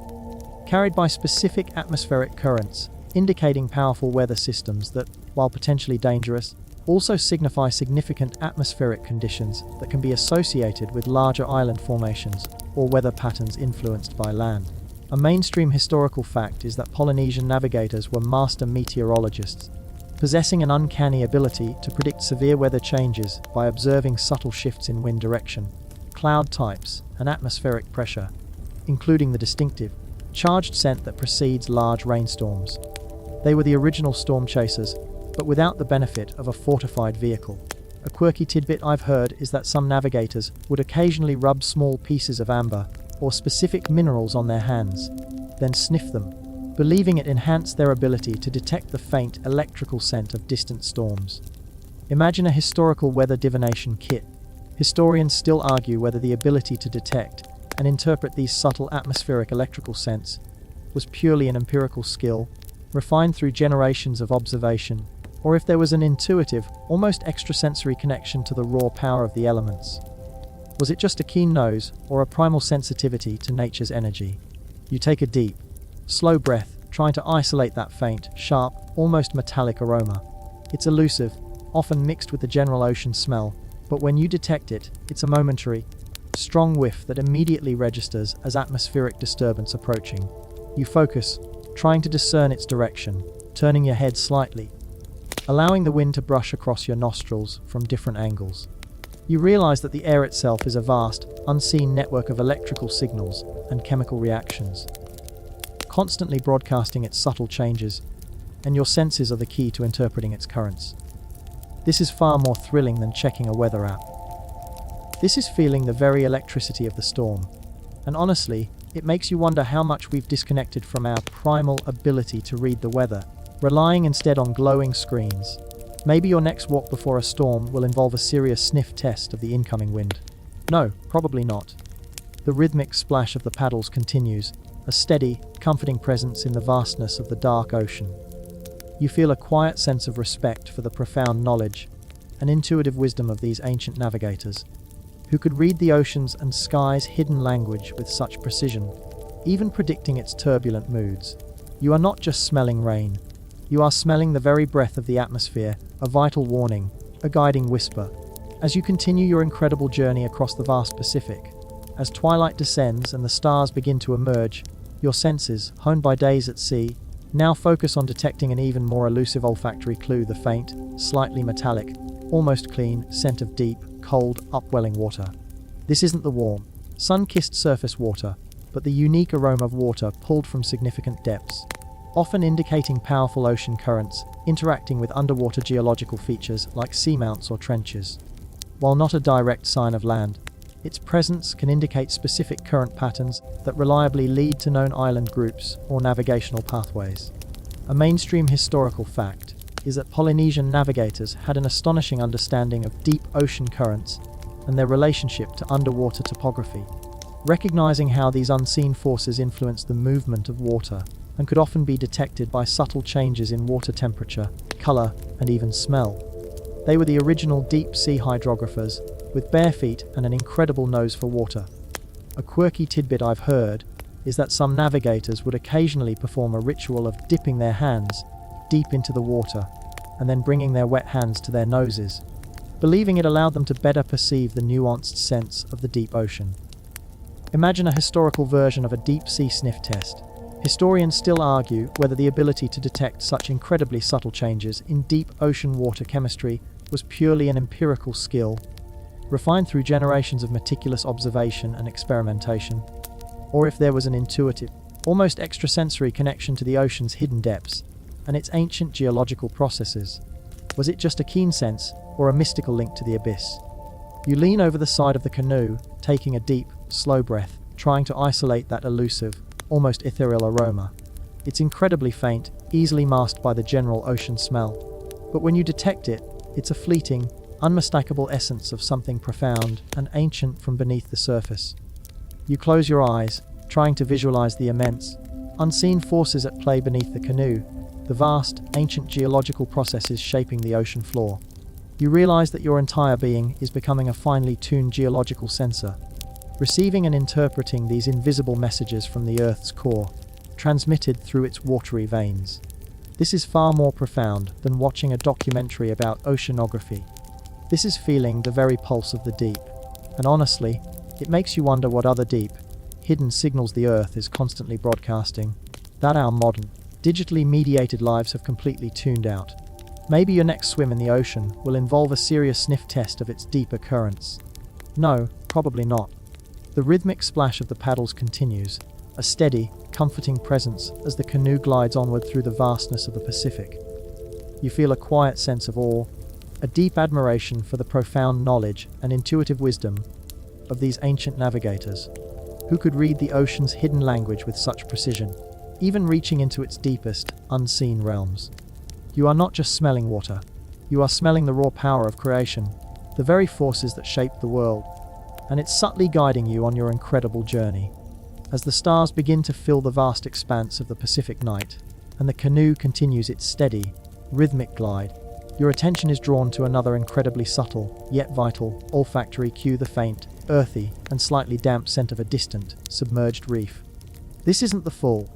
carried by specific atmospheric currents, indicating powerful weather systems that, while potentially dangerous, also signify significant atmospheric conditions that can be associated with larger island formations or weather patterns influenced by land. A mainstream historical fact is that Polynesian navigators were master meteorologists, possessing an uncanny ability to predict severe weather changes by observing subtle shifts in wind direction, cloud types, and atmospheric pressure, including the distinctive, charged scent that precedes large rainstorms. They were the original storm chasers, but without the benefit of a fortified vehicle. A quirky tidbit I've heard is that some navigators would occasionally rub small pieces of amber or specific minerals on their hands, then sniff them, believing it enhanced their ability to detect the faint electrical scent of distant storms. Imagine a historical weather divination kit. Historians still argue whether the ability to detect and interpret these subtle atmospheric electrical scents was purely an empirical skill, refined through generations of observation, or if there was an intuitive, almost extrasensory connection to the raw power of the elements. Was it just a keen nose, or a primal sensitivity to nature's energy? You take a deep, slow breath, trying to isolate that faint, sharp, almost metallic aroma. It's elusive, often mixed with the general ocean smell, but when you detect it, it's a momentary, strong whiff that immediately registers as atmospheric disturbance approaching. You focus, trying to discern its direction, turning your head slightly, allowing the wind to brush across your nostrils from different angles. You realize that the air itself is a vast, unseen network of electrical signals and chemical reactions, constantly broadcasting its subtle changes, and your senses are the key to interpreting its currents. This is far more thrilling than checking a weather app. This is feeling the very electricity of the storm, and honestly, it makes you wonder how much we've disconnected from our primal ability to read the weather, relying instead on glowing screens. Maybe your next walk before a storm will involve a serious sniff test of the incoming wind. No, probably not. The rhythmic splash of the paddles continues, a steady, comforting presence in the vastness of the dark ocean. You feel a quiet sense of respect for the profound knowledge and intuitive wisdom of these ancient navigators, who could read the ocean's and sky's hidden language with such precision, even predicting its turbulent moods. You are not just smelling rain. You are smelling the very breath of the atmosphere, a vital warning, a guiding whisper, as you continue your incredible journey across the vast Pacific. As twilight descends and the stars begin to emerge, your senses, honed by days at sea, now focus on detecting an even more elusive olfactory clue: the faint, slightly metallic, almost clean scent of deep, cold, upwelling water. This isn't the warm, sun-kissed surface water, but the unique aroma of water pulled from significant depths, often indicating powerful ocean currents interacting with underwater geological features like seamounts or trenches. While not a direct sign of land, its presence can indicate specific current patterns that reliably lead to known island groups or navigational pathways. A mainstream historical fact is that Polynesian navigators had an astonishing understanding of deep ocean currents and their relationship to underwater topography, recognizing how these unseen forces influence the movement of water and could often be detected by subtle changes in water temperature, color, and even smell. They were the original deep-sea hydrographers, with bare feet and an incredible nose for water. A quirky tidbit I've heard is that some navigators would occasionally perform a ritual of dipping their hands deep into the water and then bringing their wet hands to their noses, believing it allowed them to better perceive the nuanced sense of the deep ocean. Imagine a historical version of a deep-sea sniff test. Historians still argue whether the ability to detect such incredibly subtle changes in deep ocean water chemistry was purely an empirical skill, refined through generations of meticulous observation and experimentation, or if there was an intuitive, almost extrasensory connection to the ocean's hidden depths and its ancient geological processes. Was it just a keen sense or a mystical link to the abyss? You lean over the side of the canoe, taking a deep, slow breath, trying to isolate that elusive, almost ethereal aroma. It's incredibly faint, easily masked by the general ocean smell. But when you detect it, it's a fleeting, unmistakable essence of something profound and ancient from beneath the surface. You close your eyes, trying to visualize the immense, unseen forces at play beneath the canoe, the vast, ancient geological processes shaping the ocean floor. You realize that your entire being is becoming a finely tuned geological sensor, receiving and interpreting these invisible messages from the Earth's core, transmitted through its watery veins. This is far more profound than watching a documentary about oceanography. This is feeling the very pulse of the deep, and honestly, it makes you wonder what other deep, hidden signals the Earth is constantly broadcasting, that our modern, digitally mediated lives have completely tuned out. Maybe your next swim in the ocean will involve a serious sniff test of its deeper currents. No, probably not. The rhythmic splash of the paddles continues, a steady, comforting presence as the canoe glides onward through the vastness of the Pacific. You feel a quiet sense of awe, a deep admiration for the profound knowledge and intuitive wisdom of these ancient navigators, who could read the ocean's hidden language with such precision, even reaching into its deepest, unseen realms. You are not just smelling water, you are smelling the raw power of creation, the very forces that shape the world, and it's subtly guiding you on your incredible journey. As the stars begin to fill the vast expanse of the Pacific night, and the canoe continues its steady, rhythmic glide, your attention is drawn to another incredibly subtle, yet vital, olfactory cue: the faint, earthy, and slightly damp scent of a distant, submerged reef. This isn't the full,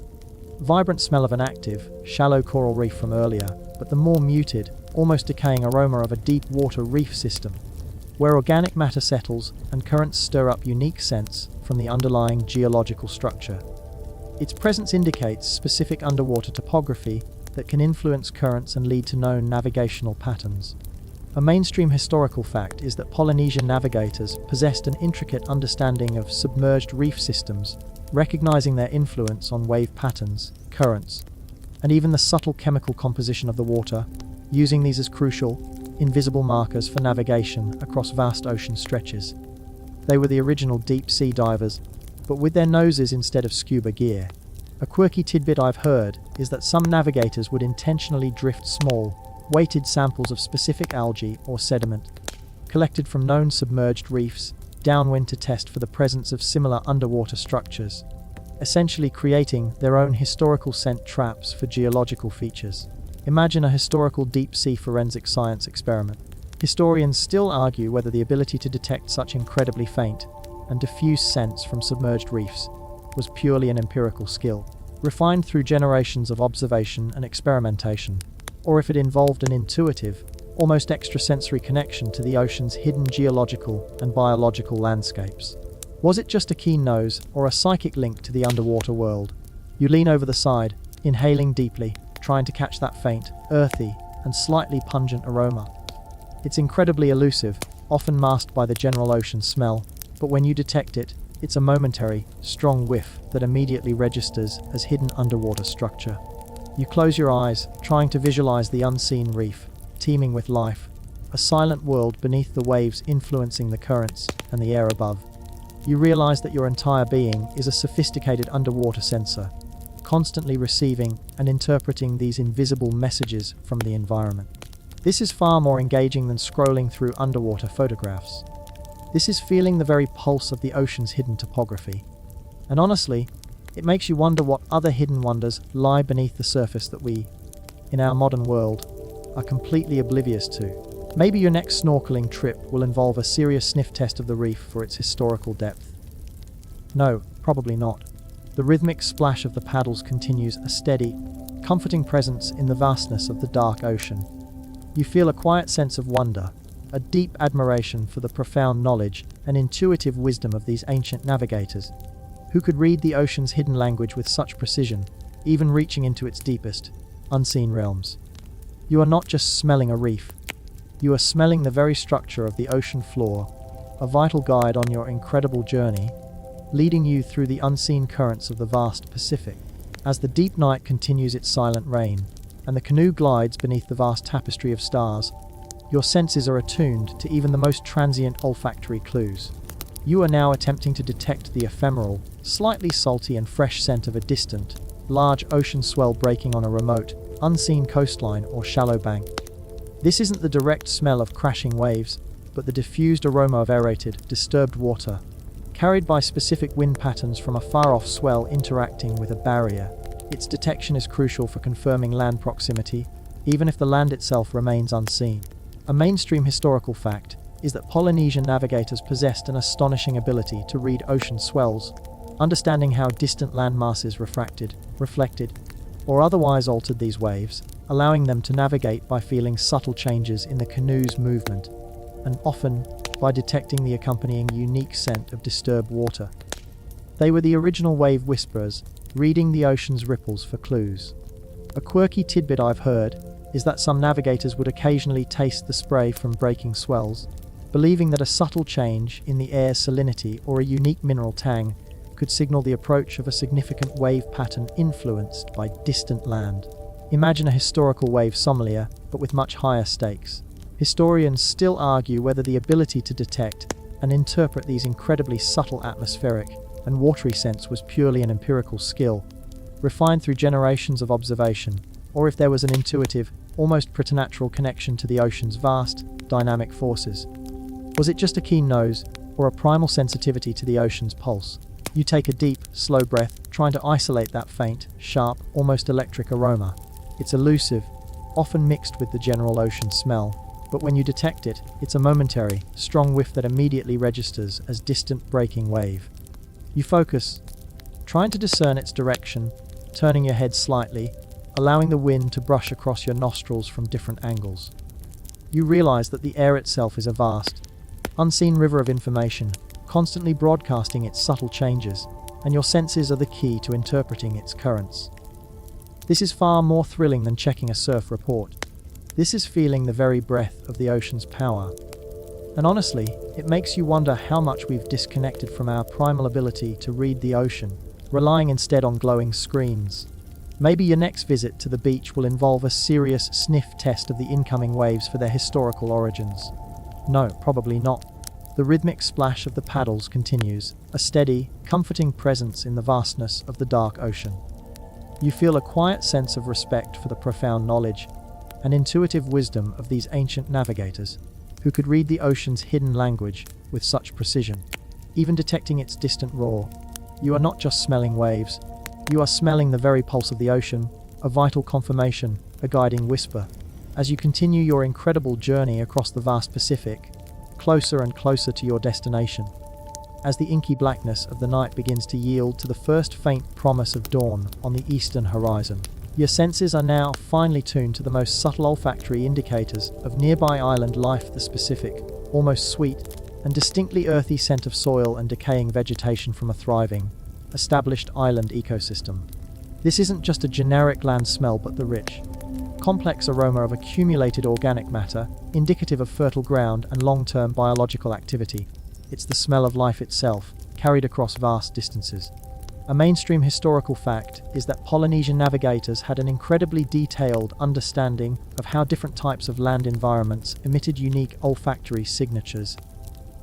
vibrant smell of an active, shallow coral reef from earlier, but the more muted, almost decaying aroma of a deep water reef system, where organic matter settles and currents stir up unique scents from the underlying geological structure. Its presence indicates specific underwater topography that can influence currents and lead to known navigational patterns. A mainstream historical fact is that Polynesian navigators possessed an intricate understanding of submerged reef systems, recognizing their influence on wave patterns, currents, and even the subtle chemical composition of the water, using these as crucial, invisible markers for navigation across vast ocean stretches. They were the original deep-sea divers, but with their noses instead of scuba gear. A quirky tidbit I've heard is that some navigators would intentionally drift small, weighted samples of specific algae or sediment, collected from known submerged reefs, downwind to test for the presence of similar underwater structures, essentially creating their own historical scent traps for geological features. Imagine a historical deep-sea forensic science experiment. Historians still argue whether the ability to detect such incredibly faint and diffuse scents from submerged reefs was purely an empirical skill, refined through generations of observation and experimentation, or if it involved an intuitive, almost extrasensory connection to the ocean's hidden geological and biological landscapes. Was it just a keen nose or a psychic link to the underwater world? You lean over the side, inhaling deeply, trying to catch that faint, earthy, and slightly pungent aroma. It's incredibly elusive, often masked by the general ocean smell, but when you detect it, it's a momentary, strong whiff that immediately registers as hidden underwater structure. You close your eyes, trying to visualize the unseen reef, teeming with life, a silent world beneath the waves influencing the currents and the air above. You realize that your entire being is a sophisticated underwater sensor, constantly receiving and interpreting these invisible messages from the environment. This is far more engaging than scrolling through underwater photographs. This is feeling the very pulse of the ocean's hidden topography. And honestly, it makes you wonder what other hidden wonders lie beneath the surface that we, in our modern world, are completely oblivious to. Maybe your next snorkeling trip will involve a serious sniff test of the reef for its historical depth. No, probably not. The rhythmic splash of the paddles continues a steady, comforting presence in the vastness of the dark ocean. You feel a quiet sense of wonder, a deep admiration for the profound knowledge and intuitive wisdom of these ancient navigators, who could read the ocean's hidden language with such precision, even reaching into its deepest, unseen realms. You are not just smelling a reef, you are smelling the very structure of the ocean floor, a vital guide on your incredible journey, leading you through the unseen currents of the vast Pacific. As the deep night continues its silent reign, and the canoe glides beneath the vast tapestry of stars, your senses are attuned to even the most transient olfactory clues. You are now attempting to detect the ephemeral, slightly salty and fresh scent of a distant, large ocean swell breaking on a remote, unseen coastline or shallow bank. This isn't the direct smell of crashing waves, but the diffused aroma of aerated, disturbed water, carried by specific wind patterns from a far-off swell interacting with a barrier. Its detection is crucial for confirming land proximity, even if the land itself remains unseen. A mainstream historical fact is that Polynesian navigators possessed an astonishing ability to read ocean swells, understanding how distant land masses reflected, or otherwise altered these waves, allowing them to navigate by feeling subtle changes in the canoe's movement, and often by detecting the accompanying unique scent of disturbed water. They were the original wave whisperers, reading the ocean's ripples for clues. A quirky tidbit I've heard is that some navigators would occasionally taste the spray from breaking swells, believing that a subtle change in the air's salinity or a unique mineral tang could signal the approach of a significant wave pattern influenced by distant land. Imagine a historical wave sommelier, but with much higher stakes. Historians still argue whether the ability to detect and interpret these incredibly subtle atmospheric and watery scents was purely an empirical skill, refined through generations of observation, or if there was an intuitive, almost preternatural connection to the ocean's vast, dynamic forces. Was it just a keen nose, or a primal sensitivity to the ocean's pulse? You take a deep, slow breath, trying to isolate that faint, sharp, almost electric aroma. It's elusive, often mixed with the general ocean smell, but when you detect it, it's a momentary, strong whiff that immediately registers as distant breaking wave. You focus, trying to discern its direction, turning your head slightly, allowing the wind to brush across your nostrils from different angles. You realize that the air itself is a vast, unseen river of information, constantly broadcasting its subtle changes, and your senses are the key to interpreting its currents. This is far more thrilling than checking a surf report. This is feeling the very breath of the ocean's power. And honestly, it makes you wonder how much we've disconnected from our primal ability to read the ocean, relying instead on glowing screens. Maybe your next visit to the beach will involve a serious sniff test of the incoming waves for their historical origins. No, probably not. The rhythmic splash of the paddles continues, a steady, comforting presence in the vastness of the dark ocean. You feel a quiet sense of respect for the profound knowledge and intuitive wisdom of these ancient navigators, who could read the ocean's hidden language with such precision, even detecting its distant roar. You are not just smelling waves, you are smelling the very pulse of the ocean, a vital confirmation, a guiding whisper. As you continue your incredible journey across the vast Pacific, closer and closer to your destination, as the inky blackness of the night begins to yield to the first faint promise of dawn on the eastern horizon, your senses are now finely tuned to the most subtle olfactory indicators of nearby island life, the specific, almost sweet, and distinctly earthy scent of soil and decaying vegetation from a thriving, established island ecosystem. This isn't just a generic land smell, but the rich, complex aroma of accumulated organic matter, indicative of fertile ground and long-term biological activity. It's the smell of life itself, carried across vast distances. A mainstream historical fact is that Polynesian navigators had an incredibly detailed understanding of how different types of land environments emitted unique olfactory signatures,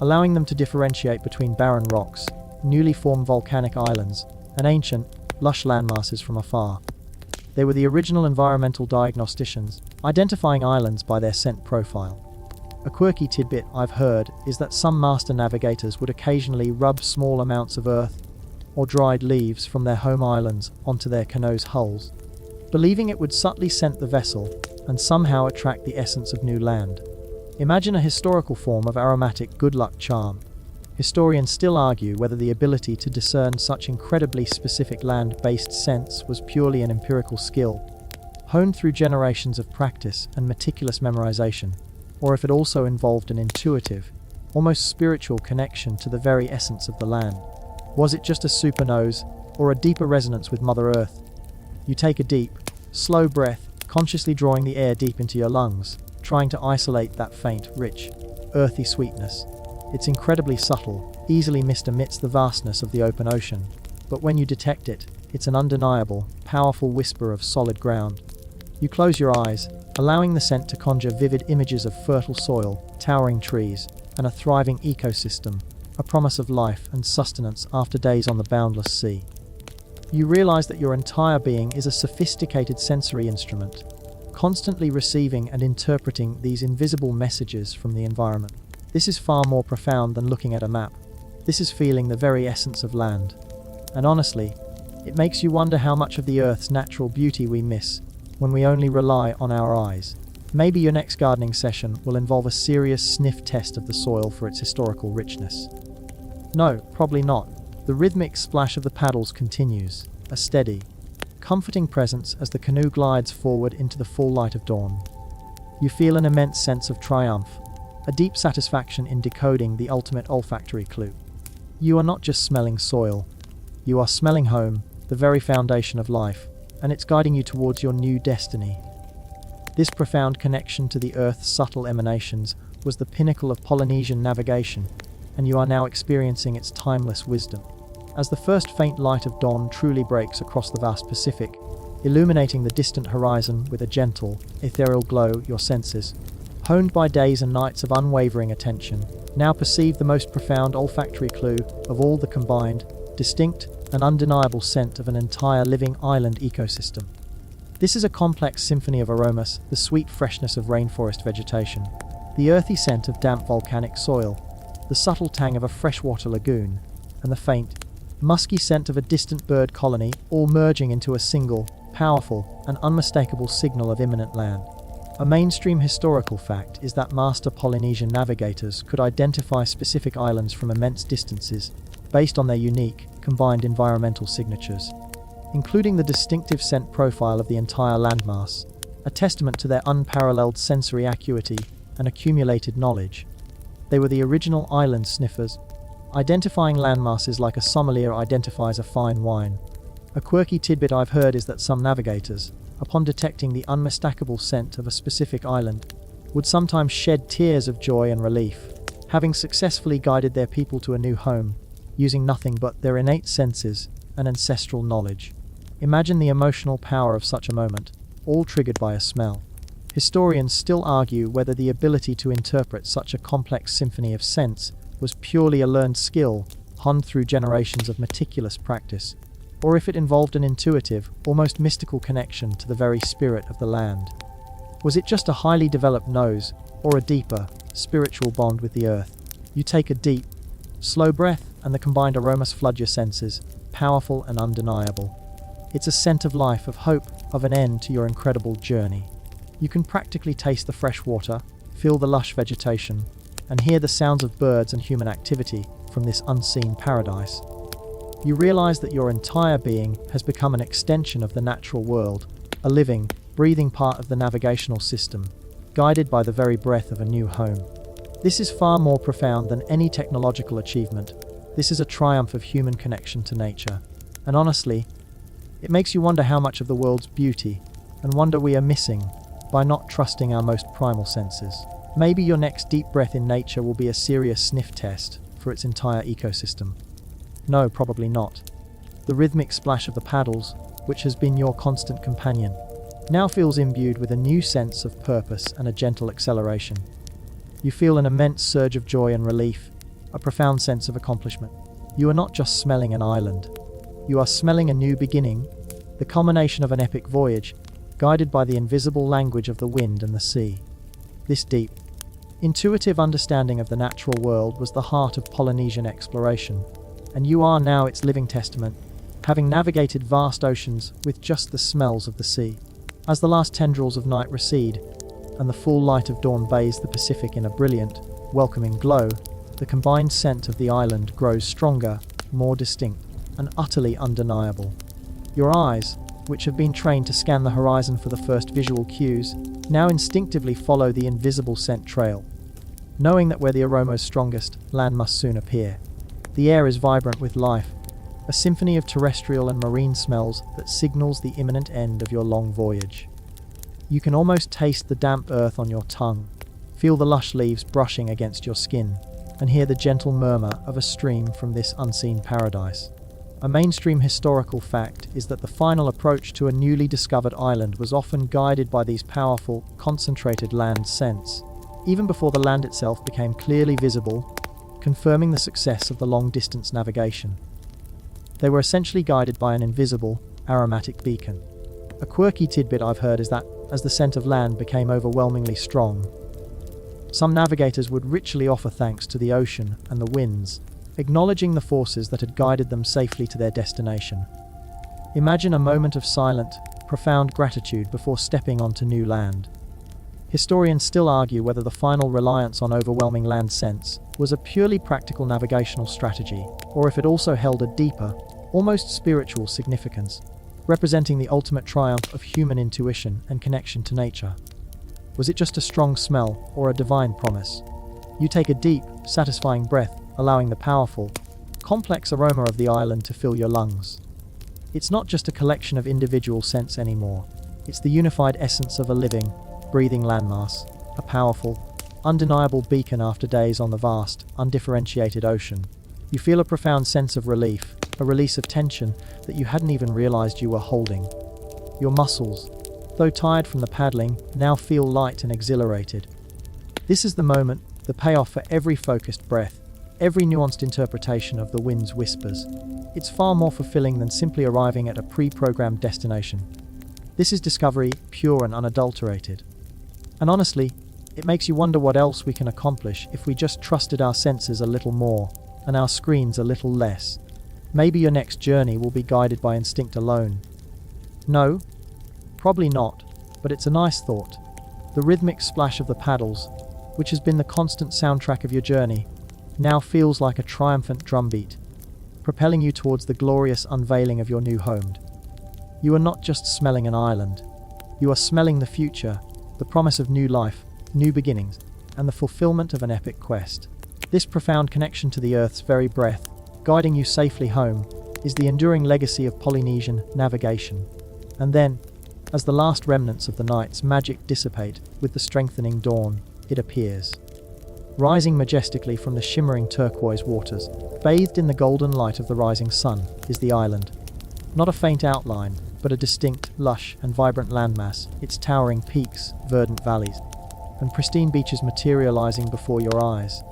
allowing them to differentiate between barren rocks, newly formed volcanic islands, and ancient, lush landmasses from afar. They were the original environmental diagnosticians, identifying islands by their scent profile. A quirky tidbit I've heard is that some master navigators would occasionally rub small amounts of earth or dried leaves from their home islands onto their canoes' hulls, believing it would subtly scent the vessel and somehow attract the essence of new land. Imagine a historical form of aromatic good luck charm. Historians still argue whether the ability to discern such incredibly specific land-based scents was purely an empirical skill, honed through generations of practice and meticulous memorization, or if it also involved an intuitive, almost spiritual connection to the very essence of the land. Was it just a super nose, or a deeper resonance with Mother Earth? You take a deep, slow breath, consciously drawing the air deep into your lungs, trying to isolate that faint, rich, earthy sweetness. It's incredibly subtle, easily missed amidst the vastness of the open ocean, but when you detect it, it's an undeniable, powerful whisper of solid ground. You close your eyes, allowing the scent to conjure vivid images of fertile soil, towering trees, and a thriving ecosystem, a promise of life and sustenance after days on the boundless sea. You realize that your entire being is a sophisticated sensory instrument, constantly receiving and interpreting these invisible messages from the environment. This is far more profound than looking at a map. This is feeling the very essence of land. And honestly, it makes you wonder how much of the Earth's natural beauty we miss when we only rely on our eyes. Maybe your next gardening session will involve a serious sniff test of the soil for its historical richness. No, probably not. The rhythmic splash of the paddles continues, a steady, comforting presence as the canoe glides forward into the full light of dawn. You feel an immense sense of triumph, a deep satisfaction in decoding the ultimate olfactory clue. You are not just smelling soil, you are smelling home, the very foundation of life, and it's guiding you towards your new destiny. This profound connection to the Earth's subtle emanations was the pinnacle of Polynesian navigation, and you are now experiencing its timeless wisdom. As the first faint light of dawn truly breaks across the vast Pacific, illuminating the distant horizon with a gentle, ethereal glow, your senses, honed by days and nights of unwavering attention, now perceive the most profound olfactory clue of all, the combined, distinct, and undeniable scent of an entire living island ecosystem. This is a complex symphony of aromas, the sweet freshness of rainforest vegetation, the earthy scent of damp volcanic soil, the subtle tang of a freshwater lagoon, and the faint, musky scent of a distant bird colony, all merging into a single, powerful, and unmistakable signal of imminent land. A mainstream historical fact is that master Polynesian navigators could identify specific islands from immense distances based on their unique, combined environmental signatures, including the distinctive scent profile of the entire landmass, a testament to their unparalleled sensory acuity and accumulated knowledge. They were the original island sniffers, identifying landmasses like a sommelier identifies a fine wine. A quirky tidbit I've heard is that some navigators, upon detecting the unmistakable scent of a specific island, would sometimes shed tears of joy and relief, having successfully guided their people to a new home, using nothing but their innate senses and ancestral knowledge. Imagine the emotional power of such a moment, all triggered by a smell. Historians still argue whether the ability to interpret such a complex symphony of scents was purely a learned skill, honed through generations of meticulous practice, or if it involved an intuitive, almost mystical connection to the very spirit of the land. Was it just a highly developed nose, or a deeper, spiritual bond with the earth? You take a deep, slow breath, and the combined aromas flood your senses, powerful and undeniable. It's a scent of life, of hope, of an end to your incredible journey. You can practically taste the fresh water, feel the lush vegetation, and hear the sounds of birds and human activity from this unseen paradise. You realize that your entire being has become an extension of the natural world, a living, breathing part of the navigational system, guided by the very breath of a new home. This is far more profound than any technological achievement. This is a triumph of human connection to nature. And honestly, it makes you wonder how much of the world's beauty and wonder we are missing by not trusting our most primal senses. Maybe your next deep breath in nature will be a serious sniff test for its entire ecosystem. No, probably not. The rhythmic splash of the paddles, which has been your constant companion, now feels imbued with a new sense of purpose and a gentle acceleration. You feel an immense surge of joy and relief, a profound sense of accomplishment. You are not just smelling an island. You are smelling a new beginning, the culmination of an epic voyage, guided by the invisible language of the wind and the sea. This deep, intuitive understanding of the natural world was the heart of Polynesian exploration, and you are now its living testament, having navigated vast oceans with just the smells of the sea. As the last tendrils of night recede, and the full light of dawn bathes the Pacific in a brilliant, welcoming glow, the combined scent of the island grows stronger, more distinct, and utterly undeniable. Your eyes, which have been trained to scan the horizon for the first visual cues, now instinctively follow the invisible scent trail. Knowing that where the aroma is strongest, land must soon appear. The air is vibrant with life, a symphony of terrestrial and marine smells that signals the imminent end of your long voyage. You can almost taste the damp earth on your tongue, feel the lush leaves brushing against your skin, and hear the gentle murmur of a stream from this unseen paradise. A mainstream historical fact is that the final approach to a newly discovered island was often guided by these powerful, concentrated land scents, even before the land itself became clearly visible, confirming the success of the long-distance navigation. They were essentially guided by an invisible, aromatic beacon. A quirky tidbit I've heard is that, as the scent of land became overwhelmingly strong, some navigators would ritually offer thanks to the ocean and the winds, acknowledging the forces that had guided them safely to their destination. Imagine a moment of silent, profound gratitude before stepping onto new land. Historians still argue whether the final reliance on overwhelming land scents was a purely practical navigational strategy, or if it also held a deeper, almost spiritual significance, representing the ultimate triumph of human intuition and connection to nature. Was it just a strong smell or a divine promise? You take a deep, satisfying breath, allowing the powerful, complex aroma of the island to fill your lungs. It's not just a collection of individual scents anymore. It's the unified essence of a living, breathing landmass, a powerful, undeniable beacon after days on the vast, undifferentiated ocean. You feel a profound sense of relief, a release of tension that you hadn't even realized you were holding. Your muscles, though tired from the paddling, now feel light and exhilarated. This is the moment, the payoff for every focused breath, every nuanced interpretation of the wind's whispers. It's far more fulfilling than simply arriving at a pre-programmed destination. This is discovery, pure and unadulterated. And honestly, it makes you wonder what else we can accomplish if we just trusted our senses a little more, and our screens a little less. Maybe your next journey will be guided by instinct alone. No, probably not, but it's a nice thought. The rhythmic splash of the paddles, which has been the constant soundtrack of your journey, now feels like a triumphant drumbeat, propelling you towards the glorious unveiling of your new home. You are not just smelling an island. You are smelling the future, the promise of new life, new beginnings, and the fulfillment of an epic quest. This profound connection to the Earth's very breath, guiding you safely home, is the enduring legacy of Polynesian navigation. And then, As the last remnants of the night's magic dissipate with the strengthening dawn, it appears. Rising majestically from the shimmering turquoise waters, bathed in the golden light of the rising sun, is the island. Not a faint outline, but a distinct, lush, and vibrant landmass, its towering peaks, verdant valleys, and pristine beaches materializing before your eyes.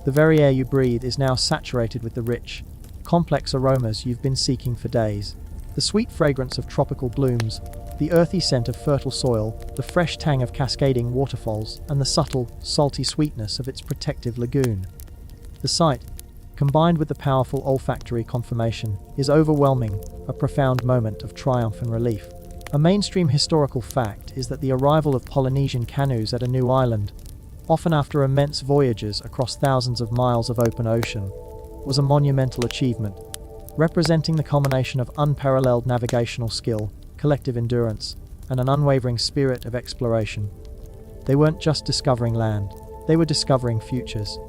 The very air you breathe is now saturated with the rich, complex aromas you've been seeking for days. The sweet fragrance of tropical blooms, the earthy scent of fertile soil, the fresh tang of cascading waterfalls, and the subtle, salty sweetness of its protective lagoon. The sight, combined with the powerful olfactory confirmation, is overwhelming, a profound moment of triumph and relief. A mainstream historical fact is that the arrival of Polynesian canoes at a new island, often after immense voyages across thousands of miles of open ocean, was a monumental achievement, representing the culmination of unparalleled navigational skill, collective endurance, and an unwavering spirit of exploration. They weren't just discovering land, they were discovering futures.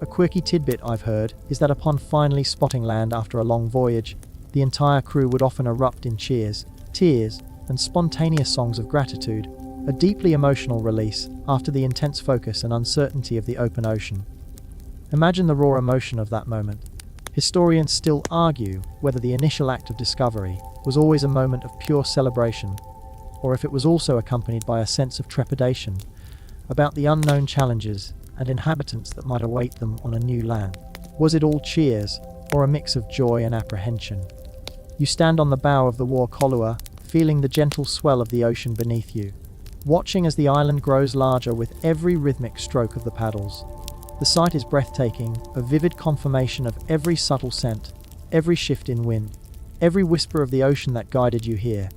A quirky tidbit I've heard is that upon finally spotting land after a long voyage, the entire crew would often erupt in cheers, tears, and spontaneous songs of gratitude, a deeply emotional release after the intense focus and uncertainty of the open ocean. Imagine the raw emotion of that moment. Historians still argue whether the initial act of discovery was always a moment of pure celebration, or if it was also accompanied by a sense of trepidation about the unknown challenges and inhabitants that might await them on a new land. Was it all cheers, or a mix of joy and apprehension? You stand on the bow of the War Kolua, feeling the gentle swell of the ocean beneath you, watching as the island grows larger with every rhythmic stroke of the paddles. The sight is breathtaking, a vivid confirmation of every subtle scent, every shift in wind, every whisper of the ocean that guided you here.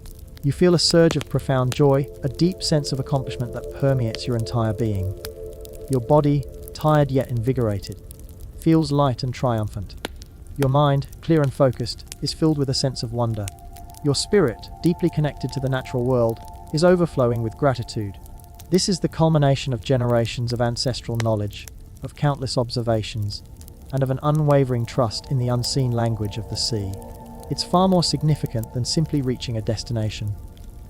You feel a surge of profound joy, a deep sense of accomplishment that permeates your entire being. Your body, tired yet invigorated, feels light and triumphant. Your mind, clear and focused, is filled with a sense of wonder. Your spirit, deeply connected to the natural world, is overflowing with gratitude. This is the culmination of generations of ancestral knowledge, of countless observations, and of an unwavering trust in the unseen language of the sea. It's far more significant than simply reaching a destination.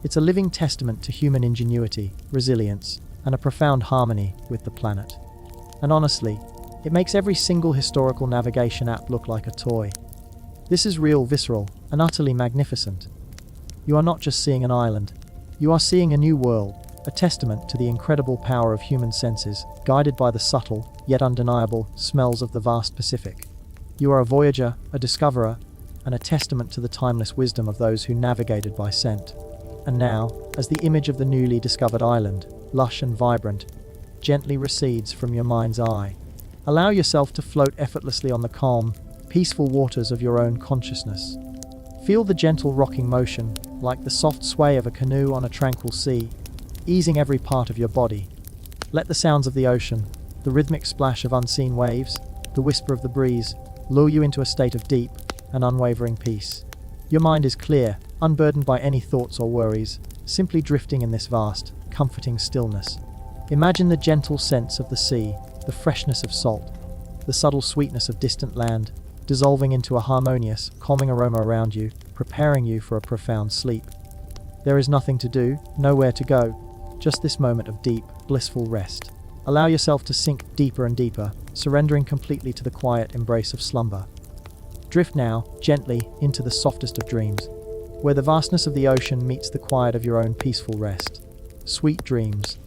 It's a living testament to human ingenuity, resilience, and a profound harmony with the planet. And honestly, it makes every single historical navigation app look like a toy. This is real, visceral, and utterly magnificent. You are not just seeing an island, you are seeing a new world, a testament to the incredible power of human senses, guided by the subtle, yet undeniable, smells of the vast Pacific. You are a voyager, a discoverer, and a testament to the timeless wisdom of those who navigated by scent. And now, as the image of the newly discovered island, lush and vibrant, gently recedes from your mind's eye, allow yourself to float effortlessly on the calm, peaceful waters of your own consciousness. Feel the gentle rocking motion, like the soft sway of a canoe on a tranquil sea, easing every part of your body. Let the sounds of the ocean, the rhythmic splash of unseen waves, the whisper of the breeze, lure you into a state of deep and unwavering peace. Your mind is clear, unburdened by any thoughts or worries, simply drifting in this vast, comforting stillness. Imagine the gentle scents of the sea, the freshness of salt, the subtle sweetness of distant land, dissolving into a harmonious, calming aroma around you, preparing you for a profound sleep. There is nothing to do, nowhere to go, just this moment of deep, blissful rest. Allow yourself to sink deeper and deeper, surrendering completely to the quiet embrace of slumber. Drift now, gently, into the softest of dreams, where the vastness of the ocean meets the quiet of your own peaceful rest. Sweet dreams.